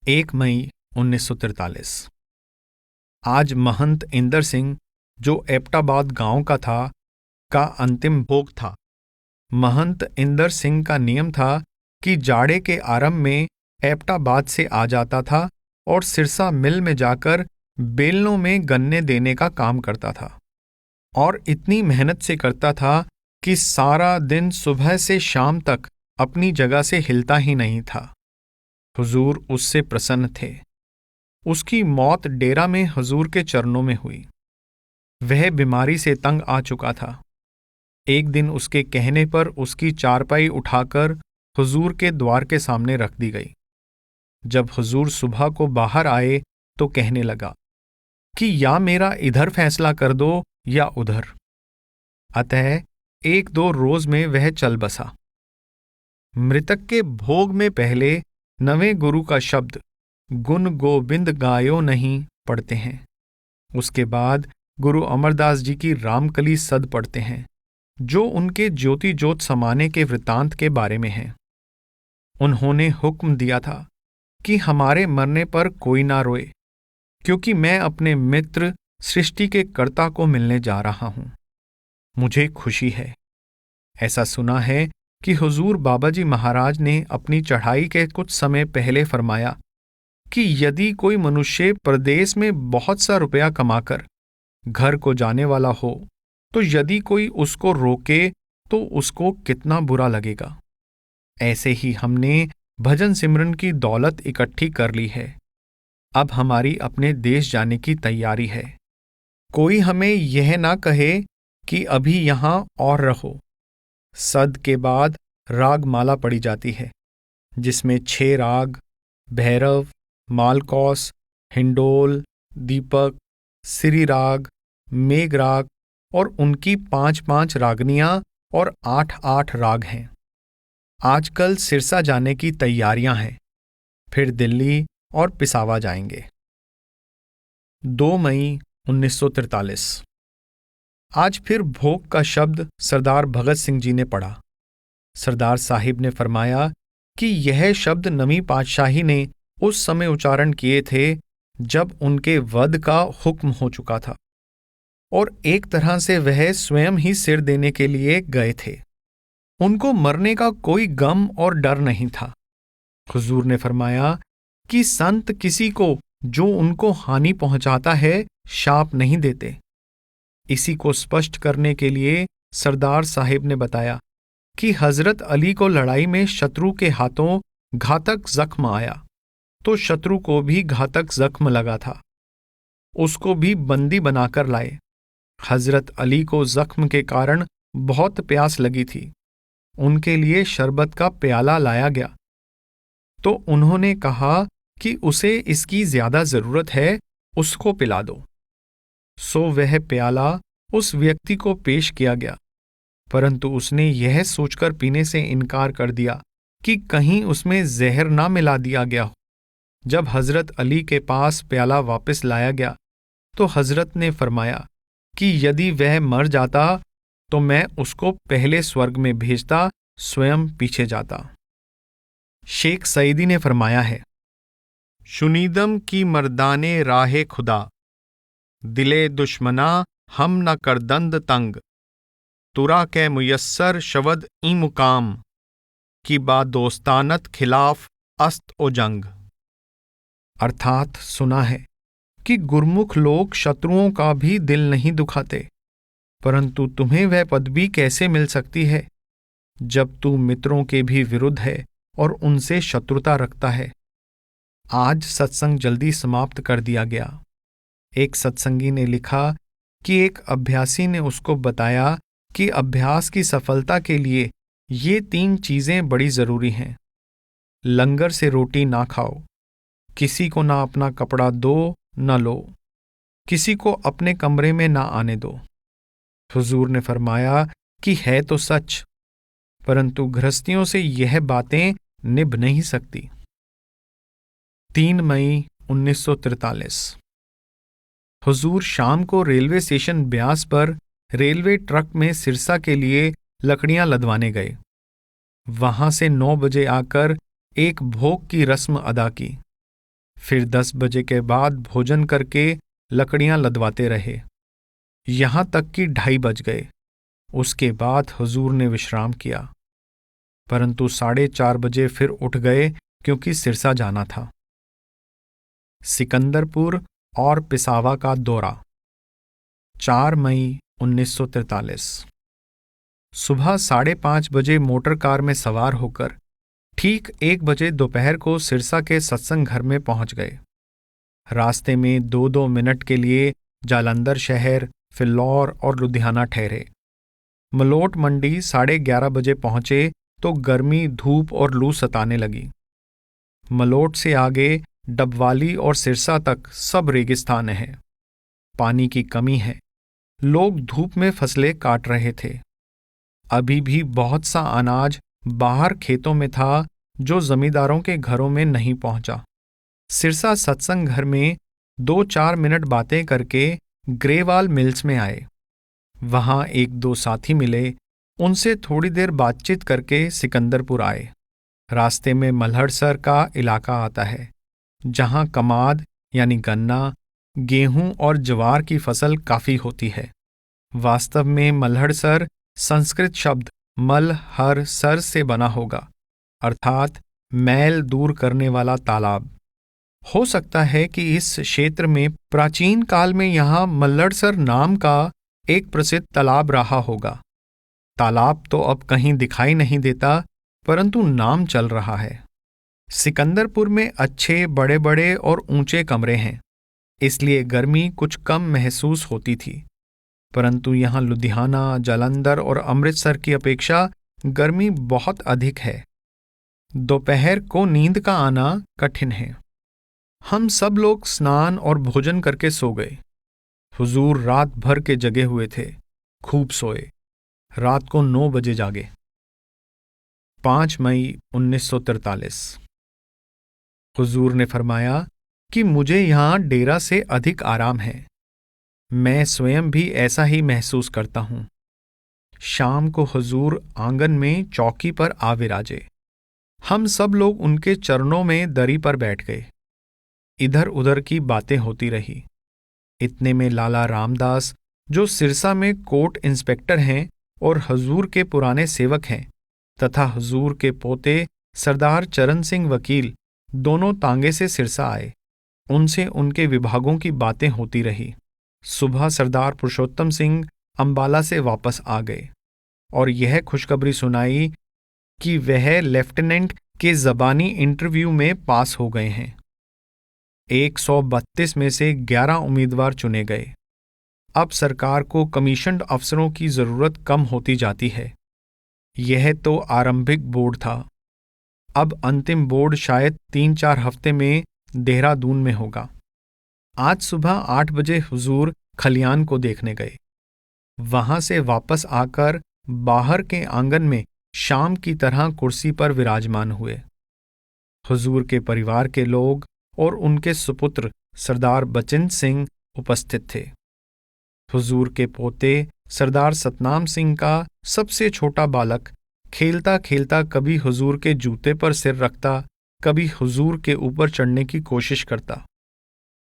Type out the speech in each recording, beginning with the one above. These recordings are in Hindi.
1 मई 1943। आज महंत इंदर सिंह, जो एबटाबाद गांव का था, का अंतिम भोग था। महंत इंदर सिंह का नियम था कि जाड़े के आरंभ में एबटाबाद से आ जाता था और सिरसा मिल में जाकर बेलनों में गन्ने देने का काम करता था, और इतनी मेहनत से करता था कि सारा दिन सुबह से शाम तक अपनी जगह से हिलता ही नहीं था। हुजूर उससे प्रसन्न थे। उसकी मौत डेरा में हुजूर के चरणों में हुई। वह बीमारी से तंग आ चुका था। एक दिन उसके कहने पर उसकी चारपाई उठाकर हुजूर के द्वार के सामने रख दी गई। जब हुजूर सुबह को बाहर आए तो कहने लगा कि या मेरा इधर फैसला कर दो या उधर। अतः 1-2 रोज में वह चल बसा। मृतक के भोग में पहले नवें गुरु का शब्द गुण गोविंद गायो नहीं पढ़ते हैं। उसके बाद गुरु अमरदास जी की रामकली सद पढ़ते हैं, जो उनके ज्योति ज्योत समाने के वृतांत के बारे में है। उन्होंने हुक्म दिया था कि हमारे मरने पर कोई ना रोए, क्योंकि मैं अपने मित्र सृष्टि के कर्ता को मिलने जा रहा हूं। मुझे खुशी है। ऐसा सुना है कि हुजूर बाबाजी महाराज ने अपनी चढ़ाई के कुछ समय पहले फरमाया कि यदि कोई मनुष्य प्रदेश में बहुत सा रुपया कमाकर घर को जाने वाला हो, तो यदि कोई उसको रोके तो उसको कितना बुरा लगेगा। ऐसे ही हमने भजन सिमरन की दौलत इकट्ठी कर ली है। अब हमारी अपने देश जाने की तैयारी है। कोई हमें यह ना कहे कि अभी यहां और रहो। सद के बाद राग माला पड़ी जाती है, जिसमें 6 राग भैरव, मालकौस, हिंडोल, दीपक, सिरी राग, मेघ राग और उनकी 5-5 रागनियां और 8-8 राग हैं। आजकल सिरसा जाने की तैयारियां हैं। फिर दिल्ली और पिसावा जाएंगे। 2 मई 1943। आज फिर भोग का शब्द सरदार भगत सिंह जी ने पढ़ा। सरदार साहिब ने फरमाया कि यह शब्द नवी पातशाही ने उस समय उच्चारण किए थे जब उनके वध का हुक्म हो चुका था, और एक तरह से वह स्वयं ही सिर देने के लिए गए थे। उनको मरने का कोई गम और डर नहीं था। हुजूर ने फरमाया कि संत किसी को जो उनको हानि पहुंचाता है शाप नहीं देते। इसी को स्पष्ट करने के लिए सरदार साहिब ने बताया कि हजरत अली को लड़ाई में शत्रु के हाथों घातक जख्म आया, तो शत्रु को भी घातक जख्म लगा था। उसको भी बंदी बनाकर लाए। हजरत अली को जख्म के कारण बहुत प्यास लगी थी। उनके लिए शरबत का प्याला लाया गया, तो उन्होंने कहा कि उसे इसकी ज्यादा जरूरत है, उसको पिला दो। सो वह प्याला उस व्यक्ति को पेश किया गया, परंतु उसने यह सोचकर पीने से इनकार कर दिया कि कहीं उसमें जहर ना मिला दिया गया हो। जब हजरत अली के पास प्याला वापस लाया गया तो हजरत ने फरमाया कि यदि वह मर जाता तो मैं उसको पहले स्वर्ग में भेजता, स्वयं पीछे जाता। शेख सईदी ने फरमाया है, शुनीदम की मर्दाने राहे खुदा, दिले दुश्मना हम न करदंद तंग, तुरा के मुयस्सर शवद ई मुकाम, की बा दोस्तानत खिलाफ अस्त ओ जंग। अर्थात सुना है कि गुरमुख लोग शत्रुओं का भी दिल नहीं दुखाते, परंतु तुम्हें वह पदवी कैसे मिल सकती है जब तू मित्रों के भी विरुद्ध है और उनसे शत्रुता रखता है। आज सत्संग जल्दी समाप्त कर दिया गया। एक सत्संगी ने लिखा कि एक अभ्यासी ने उसको बताया कि अभ्यास की सफलता के लिए ये 3 चीजें बड़ी जरूरी हैं। लंगर से रोटी ना खाओ, किसी को ना अपना कपड़ा दो न लो, किसी को अपने कमरे में ना आने दो। हुजूर ने फरमाया कि है तो सच, परंतु गृहस्थियों से यह बातें निभ नहीं सकती। 3 मई 1943। हुजूर शाम को रेलवे स्टेशन ब्यास पर रेलवे ट्रक में सिरसा के लिए लकड़ियां लदवाने गए। वहां से 9 बजे आकर एक भोग की रस्म अदा की। फिर 10 बजे के बाद भोजन करके लकड़ियां लदवाते रहे, यहां तक कि 2:30 बज गए। उसके बाद हुजूर ने विश्राम किया, परंतु 4:30 बजे फिर उठ गए क्योंकि सिरसा जाना था। सिकंदरपुर और पिसावा का दौरा। 4 मई 1943। सुबह 5:30 बजे मोटर कार में सवार होकर ठीक 1 बजे दोपहर को सिरसा के सत्संग घर में पहुंच गए। रास्ते में 2-2 मिनट के लिए जालंधर शहर, फिल्लौर और लुधियाना ठहरे। मलोट मंडी 11:30 बजे पहुंचे तो गर्मी, धूप और लू सताने लगी। मलोट से आगे डबवाली और सिरसा तक सब रेगिस्तान है, पानी की कमी है। लोग धूप में फसलें काट रहे थे। अभी भी बहुत सा अनाज बाहर खेतों में था जो जमींदारों के घरों में नहीं पहुंचा। सिरसा सत्संग घर में 2-4 मिनट बातें करके ग्रेवाल मिल्स में आए। वहां 1-2 साथी मिले, उनसे थोड़ी देर बातचीत करके सिकंदरपुर आए। रास्ते में मल्हड़सर का इलाका आता है, जहां कमाद यानी गन्ना, गेहूं और ज्वार की फसल काफी होती है। वास्तव में मल्हड़सर संस्कृत शब्द मल हर सर से बना होगा, अर्थात मैल दूर करने वाला तालाब। हो सकता है कि इस क्षेत्र में प्राचीन काल में यहां मल्लड़सर नाम का एक प्रसिद्ध तालाब रहा होगा। तालाब तो अब कहीं दिखाई नहीं देता, परंतु नाम चल रहा है। सिकंदरपुर में अच्छे बड़े बड़े और ऊंचे कमरे हैं, इसलिए गर्मी कुछ कम महसूस होती थी। परंतु यहाँ लुधियाना, जालंधर और अमृतसर की अपेक्षा गर्मी बहुत अधिक है। दोपहर को नींद का आना कठिन है। हम सब लोग स्नान और भोजन करके सो गए। हुजूर रात भर के जगे हुए थे, खूब सोए। रात को 9 बजे जागे। 5 मई 1943। हुजूर ने फरमाया कि मुझे यहां डेरा से अधिक आराम है। मैं स्वयं भी ऐसा ही महसूस करता हूं। शाम को हुजूर आंगन में चौकी पर आ विराजे। हम सब लोग उनके चरणों में दरी पर बैठ गए। इधर उधर की बातें होती रही। इतने में लाला रामदास, जो सिरसा में कोर्ट इंस्पेक्टर हैं और हुजूर के पुराने सेवक हैं, तथा हुजूर के पोते सरदार चरण सिंह वकील, दोनों तांगे से सिरसा आए। उनसे उनके विभागों की बातें होती रही। सुबह सरदार पुरुषोत्तम सिंह अंबाला से वापस आ गए और यह खुशखबरी सुनाई कि वह लेफ्टिनेंट के ज़बानी इंटरव्यू में पास हो गए हैं। 132 में से 11 उम्मीदवार चुने गए। अब सरकार को कमीशन्ड अफसरों की जरूरत कम होती जाती है। यह तो आरंभिक बोर्ड था। अब अंतिम बोर्ड शायद 3-4 हफ्ते में देहरादून में होगा। आज सुबह 8 बजे हुजूर खलियान को देखने गए। वहां से वापस आकर बाहर के आंगन में शाम की तरह कुर्सी पर विराजमान हुए। हुजूर के परिवार के लोग और उनके सुपुत्र सरदार बचिंत सिंह उपस्थित थे। हुजूर के पोते सरदार सतनाम सिंह का सबसे छोटा बालक खेलता खेलता कभी हुजूर के जूते पर सिर रखता, कभी हुजूर के ऊपर चढ़ने की कोशिश करता।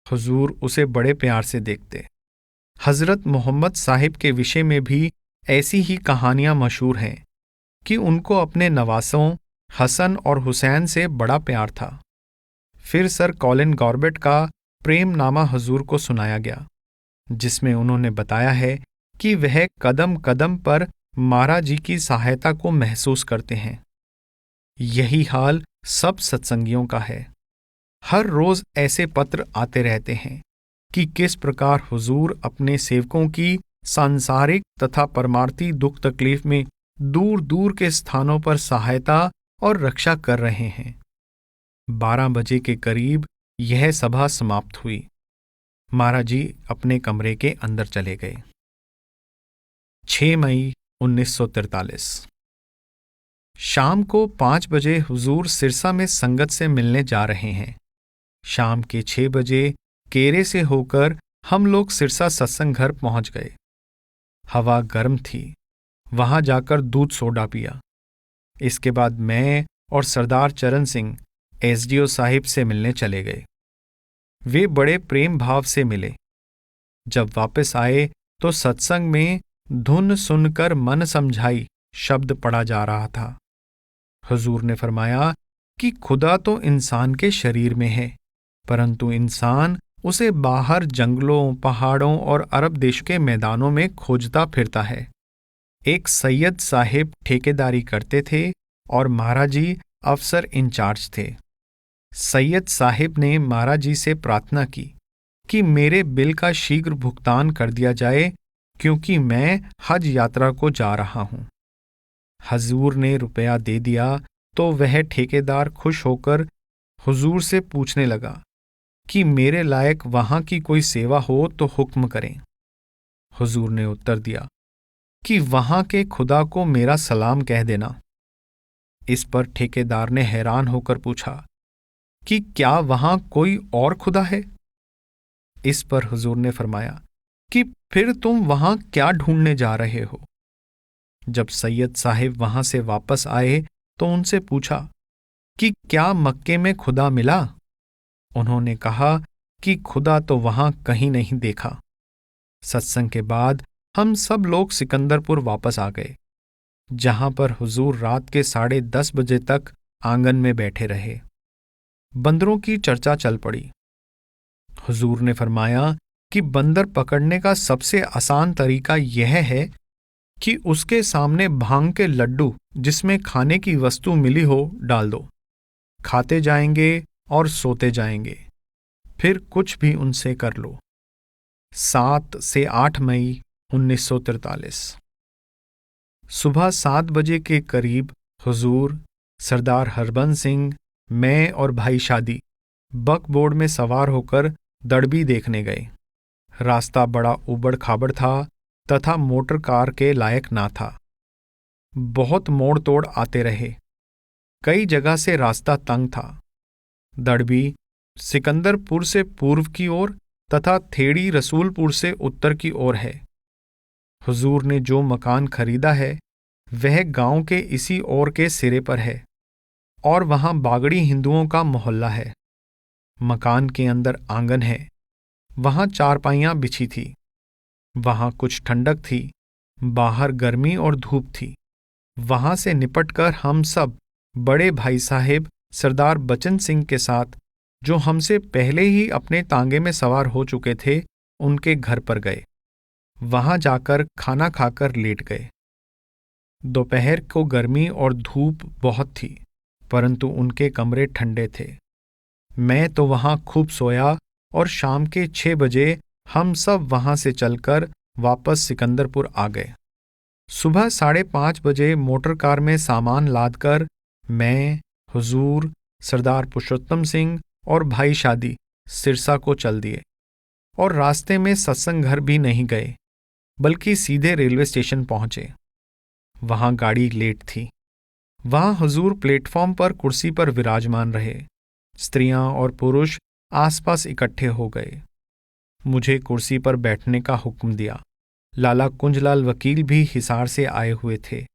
हुजूर उसे बड़े प्यार से देखते। हजरत मोहम्मद साहिब के विषय में भी ऐसी ही कहानियां मशहूर हैं कि उनको अपने नवासों हसन और हुसैन से बड़ा प्यार था। फिर सर कॉलिन गॉर्बेट का प्रेमनामा हुजूर को सुनाया गया, जिसमें उन्होंने बताया है कि वह कदम कदम पर महाराज जी की सहायता को महसूस करते हैं। यही हाल सब सत्संगियों का है। हर रोज ऐसे पत्र आते रहते हैं कि किस प्रकार हुजूर अपने सेवकों की सांसारिक तथा परमार्थी दुख तकलीफ में दूर दूर के स्थानों पर सहायता और रक्षा कर रहे हैं। 12 बजे के करीब यह सभा समाप्त हुई। महाराज जी अपने कमरे के अंदर चले गए। 6 मई 1943। शाम को 5 बजे हुजूर सिरसा में संगत से मिलने जा रहे हैं। शाम के 6 बजे केरे से होकर हम लोग सिरसा सत्संग घर पहुंच गए। हवा गर्म थी। वहां जाकर दूध सोडा पिया। इसके बाद मैं और सरदार चरण सिंह एसडीओ साहिब से मिलने चले गए। वे बड़े प्रेम भाव से मिले। जब वापस आए तो सत्संग में धुन सुनकर मन समझाई शब्द पढ़ा जा रहा था। हुजूर ने फरमाया कि खुदा तो इंसान के शरीर में है, परंतु इंसान उसे बाहर जंगलों, पहाड़ों और अरब देश के मैदानों में खोजता फिरता है। एक सैयद साहिब ठेकेदारी करते थे और महाराज जी अफसर इंचार्ज थे। सैयद साहिब ने महाराज जी से प्रार्थना की कि मेरे बिल का शीघ्र भुगतान कर दिया जाए, क्योंकि मैं हज यात्रा को जा रहा हूं। हजूर ने रुपया दे दिया तो वह ठेकेदार खुश होकर हुजूर से पूछने लगा कि मेरे लायक वहां की कोई सेवा हो तो हुक्म करें। हुजूर ने उत्तर दिया कि वहां के खुदा को मेरा सलाम कह देना। इस पर ठेकेदार ने हैरान होकर पूछा कि क्या वहां कोई और खुदा है? इस पर हुजूर ने फरमाया कि फिर तुम वहां क्या ढूंढने जा रहे हो? जब सैयद साहिब वहां से वापस आए तो उनसे पूछा कि क्या मक्के में खुदा मिला? उन्होंने कहा कि खुदा तो वहां कहीं नहीं देखा। सत्संग के बाद हम सब लोग सिकंदरपुर वापस आ गए, जहां पर हुजूर रात के 10:30 बजे तक आंगन में बैठे रहे। बंदरों की चर्चा चल पड़ी। हुजूर ने फरमाया कि बंदर पकड़ने का सबसे आसान तरीका यह है कि उसके सामने भांग के लड्डू जिसमें खाने की वस्तु मिली हो डाल दो। खाते जाएंगे और सोते जाएंगे, फिर कुछ भी उनसे कर लो। 7 से 8 मई 1943। सुबह 7 बजे के करीब हुजूर, सरदार हरबंस सिंह, मैं और भाई शादी बकबोर्ड में सवार होकर दड़बी देखने गए। रास्ता बड़ा उबड़ खाबड़ था तथा मोटर कार के लायक ना था। बहुत मोड़ तोड़ आते रहे। कई जगह से रास्ता तंग था। दड़बी सिकंदरपुर से पूर्व की ओर तथा थेड़ी रसूलपुर से उत्तर की ओर है। हुजूर ने जो मकान खरीदा है वह गांव के इसी ओर के सिरे पर है और वहां बागड़ी हिंदुओं का मोहल्ला है। मकान के अंदर आंगन है, वहां चारपाइयां बिछी थी। वहां कुछ ठंडक थी, बाहर गर्मी और धूप थी। वहां से निपटकर हम सब बड़े भाई साहेब सरदार बचन सिंह के साथ, जो हमसे पहले ही अपने तांगे में सवार हो चुके थे, उनके घर पर गए। वहां जाकर खाना खाकर लेट गए। दोपहर को गर्मी और धूप बहुत थी, परंतु उनके कमरे ठंडे थे। मैं तो वहां खूब सोया और शाम के 6 बजे हम सब वहां से चलकर वापस सिकंदरपुर आ गए। सुबह 5:30 बजे मोटर कार में सामान लादकर मैं, हुजूर, सरदार पुरुषोत्तम सिंह और भाई शादी सिरसा को चल दिए और रास्ते में सत्संग घर भी नहीं गए, बल्कि सीधे रेलवे स्टेशन पहुंचे। वहां गाड़ी लेट थी। वहां हुजूर प्लेटफॉर्म पर कुर्सी पर विराजमान रहे। स्त्रियां और पुरुष आसपास इकट्ठे हो गए। मुझे कुर्सी पर बैठने का हुक्म दिया। लाला कुंजलाल वकील भी हिसार से आए हुए थे।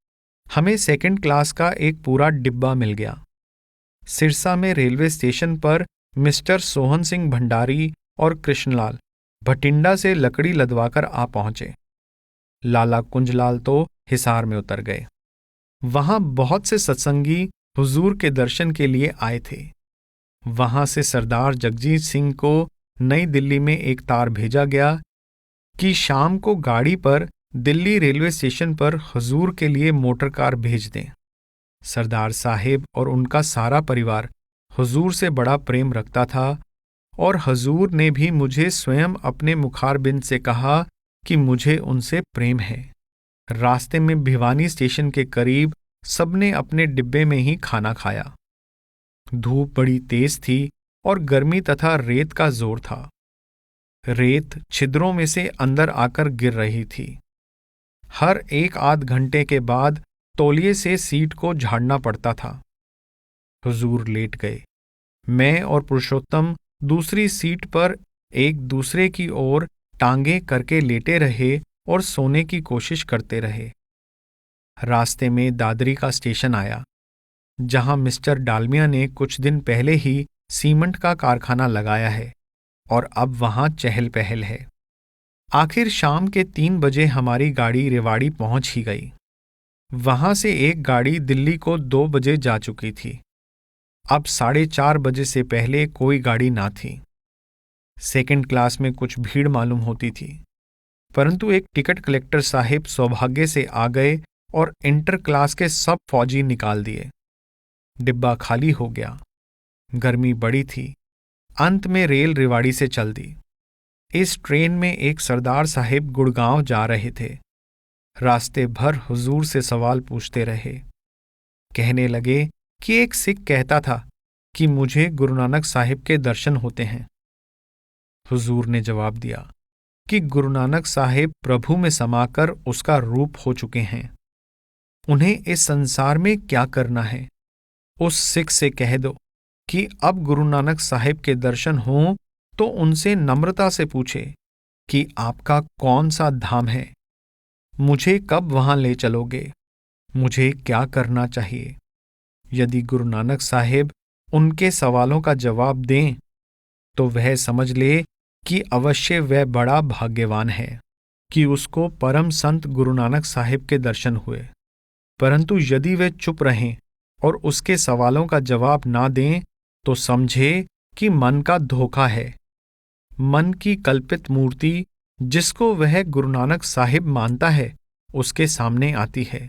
हमें 2nd क्लास का एक पूरा डिब्बा मिल गया। सिरसा में रेलवे स्टेशन पर मिस्टर सोहन सिंह भंडारी और कृष्णलाल भटिंडा से लकड़ी लदवाकर आ पहुंचे। लाला कुंजलाल तो हिसार में उतर गए। वहां बहुत से सत्संगी हुजूर के दर्शन के लिए आए थे। वहां से सरदार जगजीत सिंह को नई दिल्ली में एक तार भेजा गया कि शाम को गाड़ी पर दिल्ली रेलवे स्टेशन पर हुजूर के लिए मोटर कार भेज दें। सरदार साहिब और उनका सारा परिवार हुजूर से बड़ा प्रेम रखता था और हुजूर ने भी मुझे स्वयं अपने मुखारबिंद से कहा कि मुझे उनसे प्रेम है। रास्ते में भिवानी स्टेशन के करीब सबने अपने डिब्बे में ही खाना खाया। धूप बड़ी तेज थी और गर्मी तथा रेत का जोर था। रेत छिद्रों में से अंदर आकर गिर रही थी। हर 1-8 घंटे के बाद तौलिए से सीट को झाड़ना पड़ता था। हुजूर लेट गए। मैं और पुरुषोत्तम दूसरी सीट पर एक दूसरे की ओर टांगे करके लेटे रहे और सोने की कोशिश करते रहे। रास्ते में दादरी का स्टेशन आया, जहां मिस्टर डालमिया ने कुछ दिन पहले ही सीमेंट का कारखाना लगाया है और अब वहां चहल पहल है। आखिर शाम के 3 बजे हमारी गाड़ी रेवाड़ी पहुंच ही गई। वहां से एक गाड़ी दिल्ली को 2 बजे जा चुकी थी। अब 4:30 बजे से पहले कोई गाड़ी ना थी। सेकंड क्लास में कुछ भीड़ मालूम होती थी, परंतु एक टिकट कलेक्टर साहिब सौभाग्य से आ गए और इंटर क्लास के सब फौजी निकाल दिए। डिब्बा खाली हो गया। गर्मी बड़ी थी। अंत में रेल रेवाड़ी से चल दी। इस ट्रेन में एक सरदार साहिब गुड़गांव जा रहे थे। रास्ते भर हुजूर से सवाल पूछते रहे। कहने लगे कि एक सिख कहता था कि मुझे गुरु नानक साहिब के दर्शन होते हैं। हुजूर ने जवाब दिया कि गुरु नानक साहिब प्रभु में समाकर उसका रूप हो चुके हैं। उन्हें इस संसार में क्या करना है। उस सिख से कह दो कि अब गुरु नानक साहिब के दर्शन हों तो उनसे नम्रता से पूछे कि आपका कौन सा धाम है, मुझे कब वहां ले चलोगे, मुझे क्या करना चाहिए। यदि गुरु नानक साहिब उनके सवालों का जवाब दें तो वह समझ ले कि अवश्य वह बड़ा भाग्यवान है कि उसको परम संत गुरु नानक साहिब के दर्शन हुए। परंतु यदि वे चुप रहें और उसके सवालों का जवाब ना दें तो समझे कि मन का धोखा है। मन की कल्पित मूर्ति जिसको वह गुरु नानक साहिब मानता है उसके सामने आती है,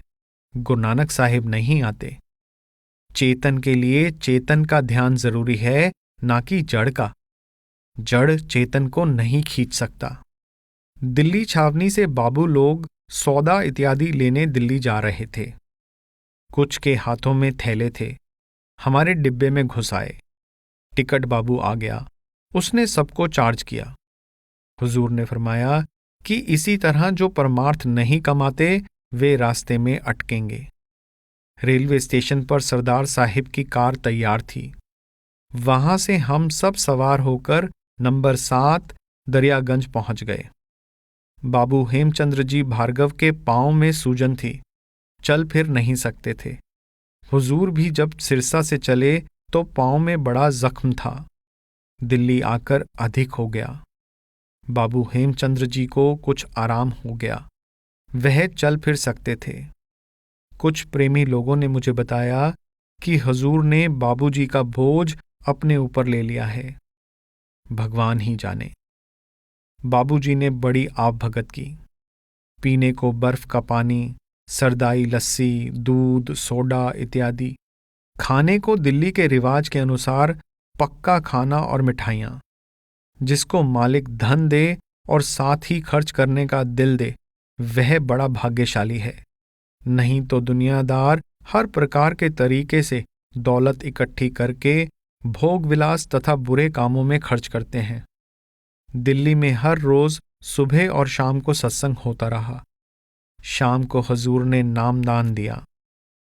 गुरु नानक साहिब नहीं आते। चेतन के लिए चेतन का ध्यान जरूरी है, ना कि जड़ का। जड़ चेतन को नहीं खींच सकता। दिल्ली छावनी से बाबू लोग सौदा इत्यादि लेने दिल्ली जा रहे थे। कुछ के हाथों में थैले थे। हमारे डिब्बे में घुस आए। टिकट बाबू आ गया। उसने सबको चार्ज किया। हुजूर ने फरमाया कि इसी तरह जो परमार्थ नहीं कमाते वे रास्ते में अटकेंगे। रेलवे स्टेशन पर सरदार साहिब की कार तैयार थी। वहां से हम सब सवार होकर नंबर 7 दरियागंज पहुंच गए। बाबू हेमचंद्र जी भार्गव के पांव में सूजन थी, चल फिर नहीं सकते थे। हुजूर भी जब सिरसा से चले तो पांव में बड़ा जख्म था। दिल्ली आकर अधिक हो गया। बाबू हेमचंद्र जी को कुछ आराम हो गया, वह चल फिर सकते थे। कुछ प्रेमी लोगों ने मुझे बताया कि हुजूर ने बाबूजी का बोझ अपने ऊपर ले लिया है। भगवान ही जाने। बाबूजी ने बड़ी आप भगत की। पीने को बर्फ का पानी, सरदाई लस्सी, दूध, सोडा इत्यादि। खाने को दिल्ली के रिवाज के अनुसार पक्का खाना और मिठाइयाँ। जिसको मालिक धन दे और साथ ही खर्च करने का दिल दे वह बड़ा भाग्यशाली है। नहीं तो दुनियादार हर प्रकार के तरीके से दौलत इकट्ठी करके भोग विलास तथा बुरे कामों में खर्च करते हैं। दिल्ली में हर रोज सुबह और शाम को सत्संग होता रहा। शाम को हुजूर ने नामदान दिया।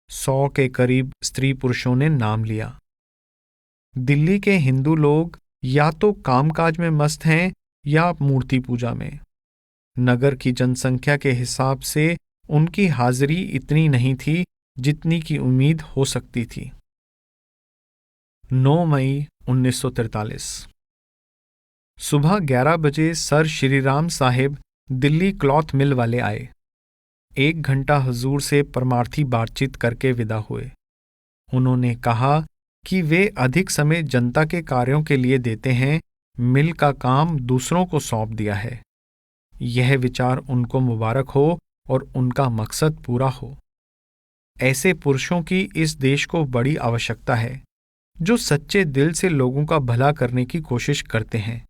100 के करीब स्त्री पुरुषों ने नाम लिया। दिल्ली के हिंदू लोग या तो कामकाज में मस्त हैं या मूर्ति पूजा में। नगर की जनसंख्या के हिसाब से उनकी हाजिरी इतनी नहीं थी जितनी की उम्मीद हो सकती थी। 9 मई 1943 सुबह 11 बजे सर श्रीराम साहिब दिल्ली क्लॉथ मिल वाले आए। 1 घंटा हुजूर से परमार्थी बातचीत करके विदा हुए। उन्होंने कहा कि वे अधिक समय जनता के कार्यों के लिए देते हैं, मिल का काम दूसरों को सौंप दिया है। यह विचार उनको मुबारक हो और उनका मकसद पूरा हो। ऐसे पुरुषों की इस देश को बड़ी आवश्यकता है जो सच्चे दिल से लोगों का भला करने की कोशिश करते हैं।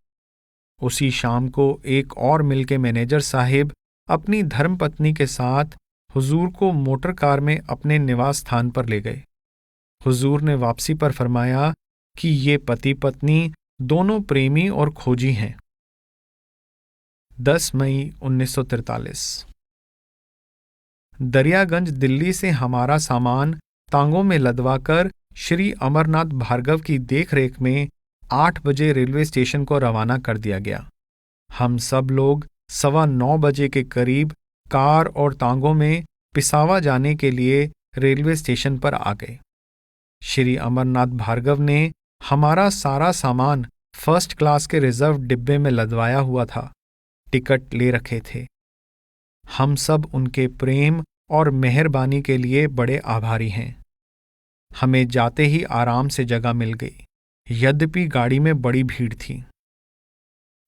उसी शाम को एक और मिल के मैनेजर साहिब अपनी धर्मपत्नी के साथ हुजूर को मोटर कार में अपने निवास स्थान पर ले गए। हुजूर ने वापसी पर फरमाया कि ये पति पत्नी दोनों प्रेमी और खोजी हैं। 10 मई 1943 दरियागंज दिल्ली से हमारा सामान तांगों में लदवाकर श्री अमरनाथ भार्गव की देखरेख में 8 बजे रेलवे स्टेशन को रवाना कर दिया गया। हम सब लोग 9:15 बजे के करीब कार और तांगों में पिसावा जाने के लिए रेलवे स्टेशन पर आ गए। श्री अमरनाथ भार्गव ने हमारा सारा सामान फर्स्ट क्लास के रिजर्व डिब्बे में लदवाया हुआ था, टिकट ले रखे थे। हम सब उनके प्रेम और मेहरबानी के लिए बड़े आभारी हैं। हमें जाते ही आराम से जगह मिल गई, यद्यपि गाड़ी में बड़ी भीड़ थी।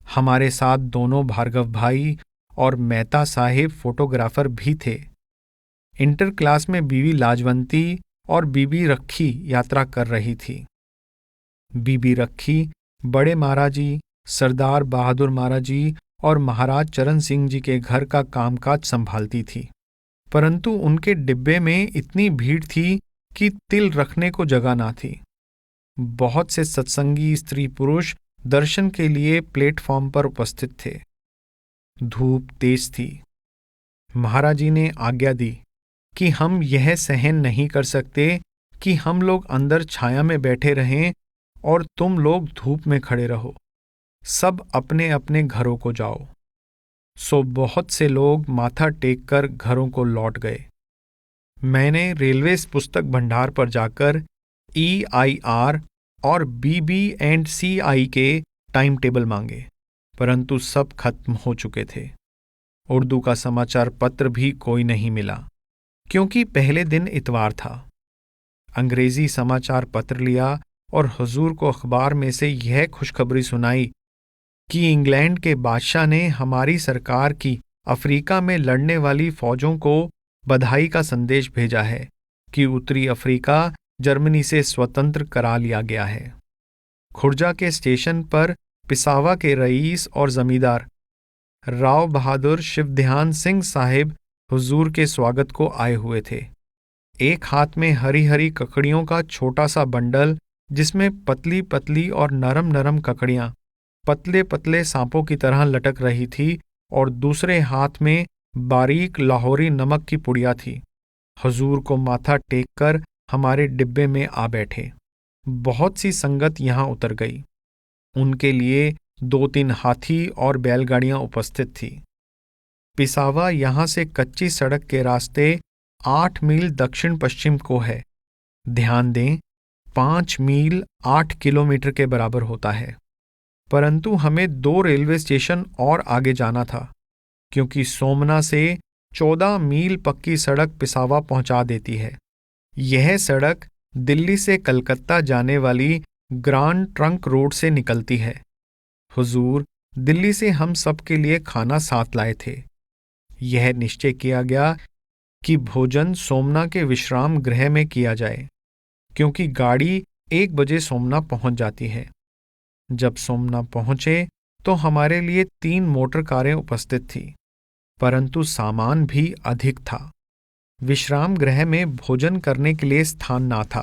हमारे साथ दोनों भार्गव भाई और मेहता साहिब फोटोग्राफर भी थे। इंटर क्लास में बीबी लाजवंती और बीबी रखी यात्रा कर रही थी। बीबी रखी बड़े महाराजी, सरदार बहादुर महाराजी और महाराज चरण सिंह जी के घर का कामकाज संभालती थी, परंतु उनके डिब्बे में इतनी भीड़ थी कि तिल रखने को जगह ना थी। बहुत से सत्संगी स्त्री पुरुष दर्शन के लिए प्लेटफॉर्म पर उपस्थित थे। धूप तेज थी। महाराजी ने आज्ञा दी कि हम यह सहन नहीं कर सकते कि हम लोग अंदर छाया में बैठे रहें और तुम लोग धूप में खड़े रहो। सब अपने अपने घरों को जाओ। सो बहुत से लोग माथा टेक कर घरों को लौट गए। मैंने रेलवे पुस्तक भंडार पर जाकर EIR और BB&CI के टाइम टेबल मांगे, परंतु सब खत्म हो चुके थे। उर्दू का समाचार पत्र भी कोई नहीं मिला, क्योंकि पहले दिन इतवार था। अंग्रेजी समाचार पत्र लिया और हुजूर को अखबार में से यह खुशखबरी सुनाई कि इंग्लैंड के बादशाह ने हमारी सरकार की अफ्रीका में लड़ने वाली फौजों को बधाई का संदेश भेजा है कि उत्तरी अफ्रीका जर्मनी से स्वतंत्र करा लिया गया है। खुर्जा के स्टेशन पर पिसावा के रईस और जमींदार राव बहादुर शिवध्यान सिंह साहिब हुजूर के स्वागत को आए हुए थे। एक हाथ में हरी हरी ककड़ियों का छोटा सा बंडल, जिसमें पतली पतली और नरम नरम ककड़ियां पतले पतले सांपों की तरह लटक रही थी, और दूसरे हाथ में बारीक लाहौरी नमक की पुड़िया थी। हुजूर को माथा टेक कर हमारे डिब्बे में आ बैठे। बहुत सी संगत यहां उतर गई। उनके लिए 2-3 हाथी और बैलगाड़ियां उपस्थित थी। पिसावा यहां से कच्ची सड़क के रास्ते 8 मील दक्षिण पश्चिम को है। ध्यान दें, 5 मील 8 किलोमीटर के बराबर होता है, परंतु हमें 2 रेलवे स्टेशन और आगे जाना था, क्योंकि सोमना से 14 मील पक्की सड़क पिसावा पहुंचा देती है। यह सड़क दिल्ली से कलकत्ता जाने वाली ग्रांड ट्रंक रोड से निकलती है। हुजूर दिल्ली से हम सब के लिए खाना साथ लाए थे। यह निश्चय किया गया कि भोजन सोमना के विश्राम गृह में किया जाए, क्योंकि गाड़ी 1 बजे सोमना पहुंच जाती है। जब सोमना पहुंचे तो हमारे लिए 3 मोटर कारें उपस्थित थी, परंतु सामान भी अधिक था। विश्राम गृह में भोजन करने के लिए स्थान ना था।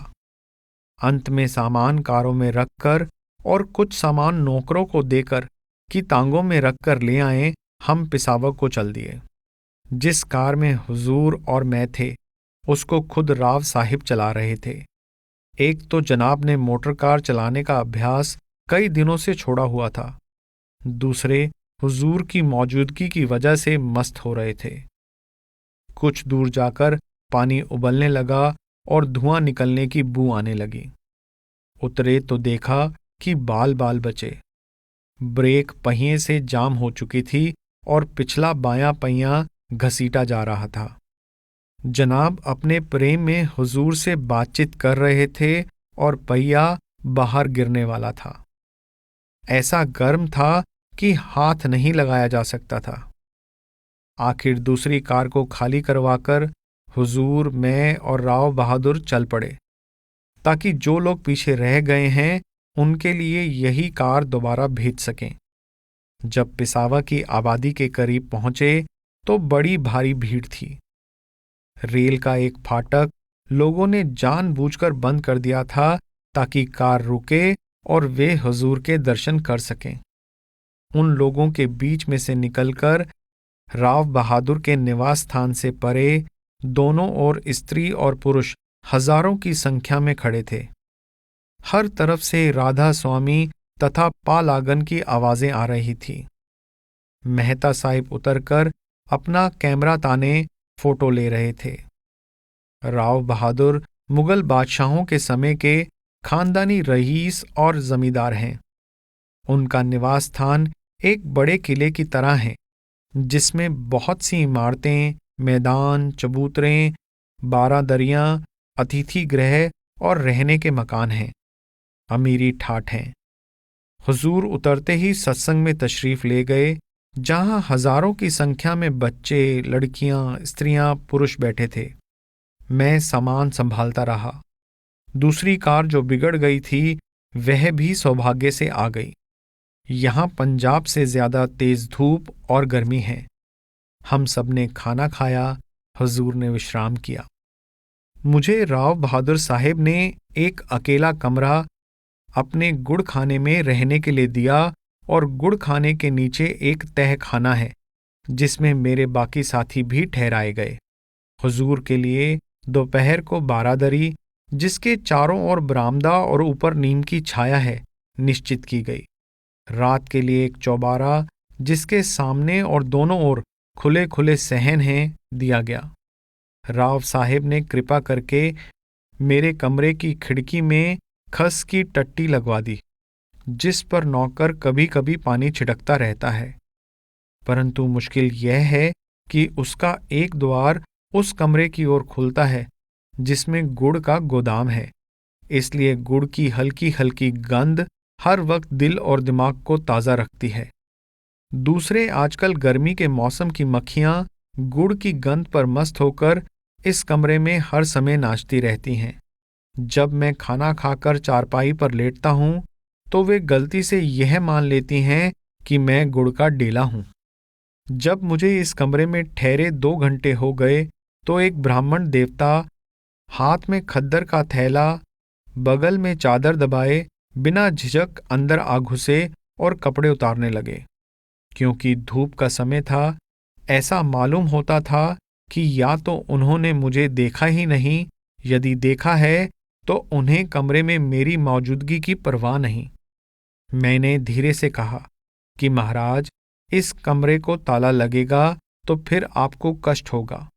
अंत में सामान कारों में रखकर और कुछ सामान नौकरों को देकर कि तांगों में रखकर ले आए, हम पिसावर को चल दिए। जिस कार में हुजूर और मैं थे, उसको खुद राव साहिब चला रहे थे। एक तो जनाब ने मोटर कार चलाने का अभ्यास कई दिनों से छोड़ा हुआ था, दूसरे हुजूर की मौजूदगी की वजह से मस्त हो रहे थे। कुछ दूर जाकर पानी उबलने लगा और धुआं निकलने की बू आने लगी। उतरे तो देखा कि बाल बाल बचे। ब्रेक पहिए से जाम हो चुकी थी और पिछला बायां पहिया घसीटा जा रहा था। जनाब अपने प्रेम में हुजूर से बातचीत कर रहे थे और पहिया बाहर गिरने वाला था। ऐसा गर्म था कि हाथ नहीं लगाया जा सकता था। आखिर दूसरी कार को खाली करवाकर हुजूर, मैं और राव बहादुर चल पड़े, ताकि जो लोग पीछे रह गए हैं उनके लिए यही कार दोबारा भेज सकें। जब पिसावा की आबादी के करीब पहुंचे तो बड़ी भारी भीड़ थी। रेल का एक फाटक लोगों ने जानबूझकर बंद कर दिया था ताकि कार रुके और वे हुजूर के दर्शन कर सकें। उन लोगों के बीच में से निकलकर राव बहादुर के निवास स्थान से परे दोनों ओर स्त्री और पुरुष हजारों की संख्या में खड़े थे। हर तरफ से राधा स्वामी तथा पालागन की आवाजें आ रही थी। मेहता साहिब उतरकर अपना कैमरा ताने फोटो ले रहे थे। राव बहादुर मुगल बादशाहों के समय के खानदानी रईस और जमींदार हैं। उनका निवास स्थान एक बड़े किले की तरह है, जिसमें बहुत सी इमारतें, मैदान, चबूतरें, बारादरियां, अतिथि गृह और रहने के मकान हैं। अमीरी ठाठ हैं। हुजूर उतरते ही सत्संग में तशरीफ ले गए, जहां हजारों की संख्या में बच्चे, लड़कियां, स्त्रियां, पुरुष बैठे थे। मैं सामान संभालता रहा। दूसरी कार जो बिगड़ गई थी, वह भी सौभाग्य से आ गई। यहां पंजाब से ज्यादा तेज धूप और गर्मी है। हम सब ने खाना खाया, हुजूर ने विश्राम किया। मुझे राव बहादुर साहेब ने एक अकेला कमरा अपने गुड़ खाने में रहने के लिए दिया, और गुड़ खाने के नीचे एक तह खाना है, जिसमें मेरे बाकी साथी भी ठहराए गए। हुजूर के लिए दोपहर को बारादरी, जिसके चारों ओर बरामदा और ऊपर नीम की छाया है, निश्चित की गई। रात के लिए एक चौबारा, जिसके सामने और दोनों ओर खुले खुले सहन हैं, दिया गया। राव साहेब ने कृपा करके मेरे कमरे की खिड़की में खस की टट्टी लगवा दी, जिस पर नौकर कभी कभी पानी छिड़कता रहता है। परंतु मुश्किल यह है कि उसका एक द्वार उस कमरे की ओर खुलता है जिसमें गुड़ का गोदाम है, इसलिए गुड़ की हल्की हल्की गंध हर वक्त दिल और दिमाग को ताज़ा रखती है। दूसरे आजकल गर्मी के मौसम की मक्खियां गुड़ की गंध पर मस्त होकर इस कमरे में हर समय नाचती रहती हैं। जब मैं खाना खाकर चारपाई पर लेटता हूं, तो वे गलती से यह मान लेती हैं कि मैं गुड़ का डेला हूं। जब मुझे इस कमरे में ठहरे 2 घंटे हो गए, तो एक ब्राह्मण देवता हाथ में खद्दर का थैला, बगल में चादर दबाए, बिना झिझक अंदर आ घुसे और कपड़े उतारने लगे। क्योंकि धूप का समय था, ऐसा मालूम होता था कि या तो उन्होंने मुझे देखा ही नहीं, यदि देखा है तो उन्हें कमरे में मेरी मौजूदगी की परवाह नहीं। मैंने धीरे से कहा कि महाराज, इस कमरे को ताला लगेगा तो फिर आपको कष्ट होगा।